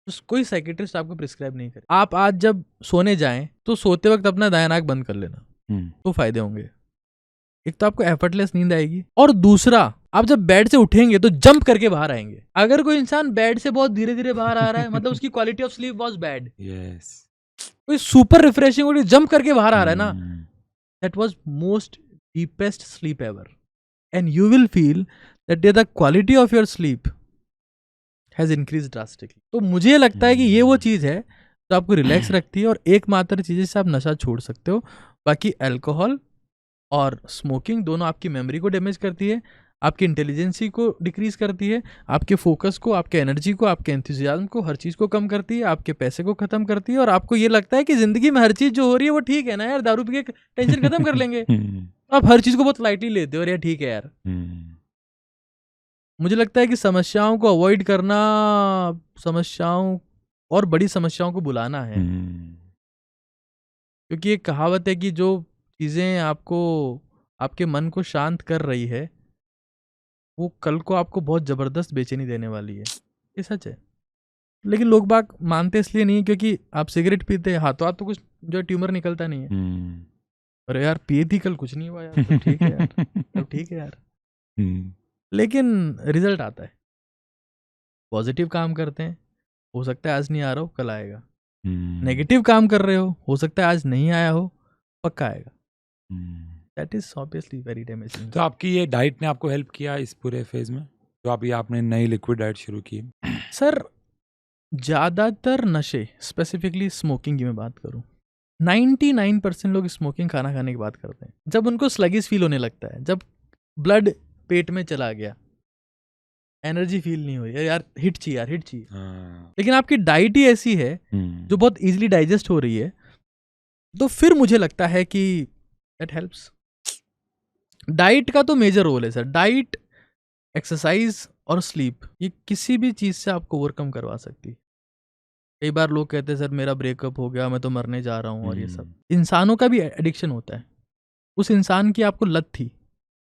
तो कोई साइकेट्रिस्ट आपको प्रिस्क्राइब नहीं करे। आप आज जब सोने जाएं तो सोते वक्त अपना दायां नाक बंद कर लेना, तो फायदे होंगे। एक तो आपको एफर्टलेस नींद आएगी, और दूसरा आप जब बेड से उठेंगे तो जंप करके बाहर आएंगे। अगर कोई इंसान बेड से बहुत धीरे धीरे बाहर आ रहा है मतलब उसकी quality of sleep was bad. कोई सुपर रिफ्रेशिंग और जंप करके बाहर आ रहा है ना, that was most deepest sleep ever, and you will feel that the quality of your sleep has increase drastically. तो मुझे लगता है कि ये वो चीज है जो आपको रिलैक्स रखती है, और एकमात्र चीज जिससे आप नशा छोड़ सकते हो। बाकी अल्कोहल और स्मोकिंग दोनों आपकी मेमोरी को डैमेज करती है, आपकी इंटेलिजेंसी को डिक्रीज करती है, आपके फोकस को, आपके एनर्जी को, आपके एंथुसियाज्म को, हर चीज़ को कम करती है, आपके पैसे को खत्म करती है, और आपको ये लगता है कि जिंदगी में हर चीज़ जो हो रही है वो ठीक है ना यार, दारू पी के टेंशन खत्म कर लेंगे। आप हर चीज़ को बहुत लाइटली लेते हो, यार ठीक है यार। मुझे लगता है कि समस्याओं को अवॉइड करना, समस्याओं और बड़ी समस्याओं को बुलाना है, क्योंकि एक कहावत है कि जो चीज़ें आपको, आपके मन को शांत कर रही है, वो कल को आपको बहुत ज़बरदस्त बेचैनी देने वाली है। ये सच है, लेकिन लोग बाग मानते इसलिए नहीं क्योंकि आप सिगरेट पीते हैं, हाथों हाथ तो कुछ जो ट्यूमर निकलता नहीं है। अरे यार पिए थी, कल कुछ नहीं हुआ यार, तो ठीक है यार, तो ठीक है यार। लेकिन रिजल्ट आता है, पॉजिटिव काम करते हैं, हो सकता है आज नहीं आ रहा हो, कल आएगा। नेगेटिव काम कर रहे हो सकता है आज नहीं आया हो, पक्का आएगा। That is obviously very damaging. तो आपकी ये डाइट ने आपको हेल्प किया इस पूरे फेज में, तो आप ये आपने नई लिक्विड डाइट शुरू की? सर ज़्यादातर नशे, स्पेसिफिकली स्मोकिंग की मैं बात करूं, 99% लोग स्मोकिंग खाना खाने की बात करते हैं जब उनको स्लगिश फील होने लगता है, जब ब्लड पेट में चला गया, एनर्जी फील नहीं हो रही यार, हिट चाहिए यार, हिट चाहिए। लेकिन आपकी डाइट ही ऐसी है जो बहुत इजीली डाइजेस्ट हो रही है, तो फिर मुझे लगता है कि दैट हेल्प्स। डाइट का तो मेजर रोल है सर, डाइट, एक्सरसाइज और स्लीप, ये किसी भी चीज़ से आपको ओवरकम करवा सकती है। कई बार लोग कहते हैं सर मेरा ब्रेकअप हो गया, मैं तो मरने जा रहा हूँ, और ये सब। इंसानों का भी एडिक्शन होता है। उस इंसान की आपको लत थी,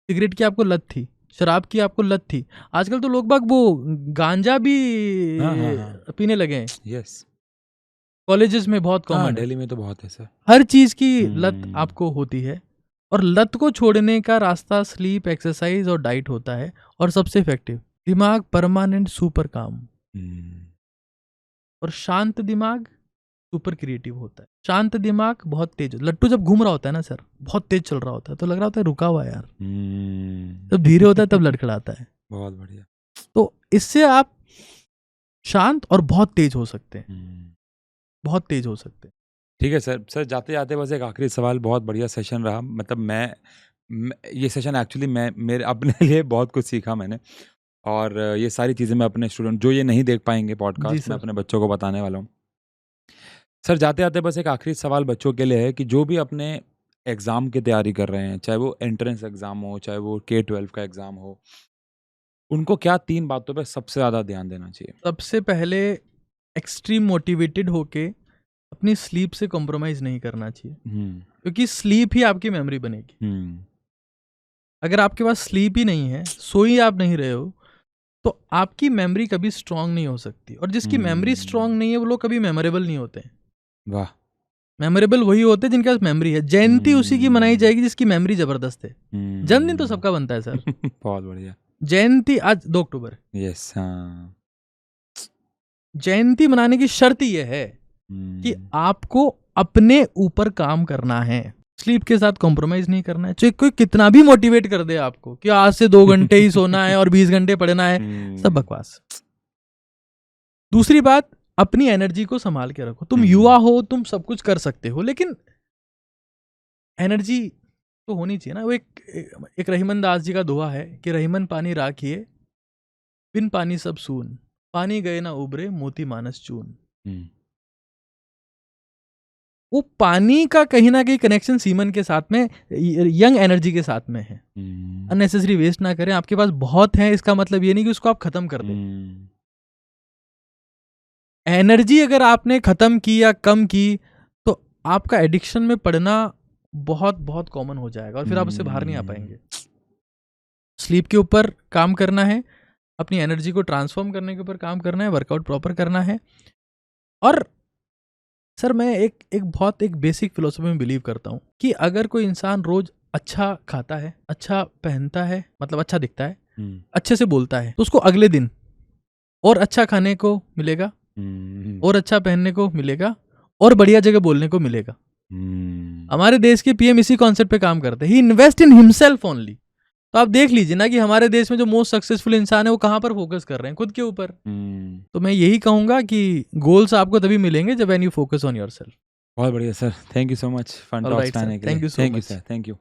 सिगरेट की आपको लत थी, शराब की आपको लत थी, आजकल तो लोग बाग वो गांजा भी पीने लगे हैं। यस, कॉलेजेस में बहुत कॉमन है, दिल्ली में तो बहुत है सर। हर चीज़ की लत आपको होती है, और लत को छोड़ने का रास्ता स्लीप, एक्सरसाइज और डाइट होता है। और सबसे इफेक्टिव, दिमाग परमानेंट सुपर काम, और शांत दिमाग सुपर क्रिएटिव होता है। शांत दिमाग बहुत तेज, लट्टू जब घूम रहा होता है ना सर, बहुत तेज चल रहा होता है, तो लग रहा होता है रुका हुआ यार, जब धीरे होता है तब लड़खड़ाता है। बहुत बढ़िया। तो इससे आप शांत और बहुत तेज हो सकते हैं, बहुत तेज हो सकते हैं। ठीक है सर जाते जाते बस एक आखिरी सवाल, बहुत बढ़िया सेशन रहा, मतलब मैं ये सेशन एक्चुअली मेरे अपने लिए बहुत कुछ सीखा मैंने, और ये सारी चीज़ें मैं अपने स्टूडेंट जो ये नहीं देख पाएंगे पॉडकास्ट, मैं अपने बच्चों को बताने वाला हूँ। सर जाते जाते बस एक आखिरी सवाल बच्चों के लिए है कि जो भी अपने एग्ज़ाम की तैयारी कर रहे हैं, चाहे वो एंट्रेंस एग्ज़ाम हो, चाहे वो K-12 का एग्ज़ाम हो, उनको क्या 3 बातों पे सबसे ज़्यादा ध्यान देना चाहिए? सबसे पहले एक्सट्रीम मोटिवेटेड होके अपनी स्लीप से कॉम्प्रोमाइज़ नहीं करना चाहिए, क्योंकि स्लीप ही आपकी मेमोरी बनेगी। अगर आपके पास स्लीप ही नहीं है, सोई आप नहीं रहे हो, तो आपकी मेमोरी कभी स्ट्रांग नहीं हो सकती, और जिसकी मेमोरी स्ट्रांग नहीं है वो लोग कभी मेमोरेबल नहीं होते। वाह। मेमोरेबल वही होते हैं जिनके पास मेमोरी है। जयंती उसी की मनाई जाएगी जिसकी मेमोरी जबरदस्त है। जन्मदिन तो सबका बनता है सर। बहुत बढ़िया। जयंती आज 2 अक्टूबर। यस, हाँ। जयंती मनाने की शर्त यह है कि आपको अपने ऊपर काम करना है, स्लीप के साथ कॉम्प्रोमाइज नहीं करना है। चाहे कोई कितना भी मोटिवेट कर दे आपको कि आज से 2 घंटे ही सोना है और 20 घंटे पढ़ना है, सब बकवास। दूसरी बात, अपनी एनर्जी को संभाल के रखो। तुम युवा हो, तुम सब कुछ कर सकते हो, लेकिन एनर्जी तो होनी चाहिए ना। वो एक रहीमन दास जी का दुआ है कि रहीमन पानी राखिए, बिन पानी सब सून, पानी गए ना उबरे, मोती मानस चून। वो पानी का कहीं ना कहीं कनेक्शन सीमन के साथ में, यंग एनर्जी के साथ में है। अननेसेसरी वेस्ट ना करें। आपके पास बहुत है, इसका मतलब ये नहीं कि उसको आप खत्म कर दें। एनर्जी अगर आपने खत्म की या कम की तो आपका एडिक्शन में पड़ना बहुत बहुत कॉमन हो जाएगा और फिर आप उससे बाहर नहीं आ पाएंगे। स्लीप के ऊपर काम करना है, अपनी एनर्जी को ट्रांसफॉर्म करने के ऊपर काम करना है, वर्कआउट प्रॉपर करना है। और सर मैं एक बेसिक फिलोसफी में बिलीव करता हूँ कि अगर कोई इंसान रोज अच्छा खाता है, अच्छा पहनता है, मतलब अच्छा दिखता है, अच्छे से बोलता है, तो उसको अगले दिन और अच्छा खाने को मिलेगा, और अच्छा पहनने को मिलेगा, और बढ़िया जगह बोलने को मिलेगा। हमारे देश के पीएम इसी कॉन्सेप्ट पे काम करते हैं, ही इन्वेस्ट इन हिमसेल्फ ओनली। तो आप देख लीजिए ना कि हमारे देश में जो मोस्ट सक्सेसफुल इंसान है वो कहाँ पर फोकस कर रहे हैं, खुद के ऊपर। तो मैं यही कहूंगा कि गोल्स आपको तभी मिलेंगे जब when you focus on yourself. बहुत बढ़िया sir, thank you so much fun talks. Thank you so much. Thank you.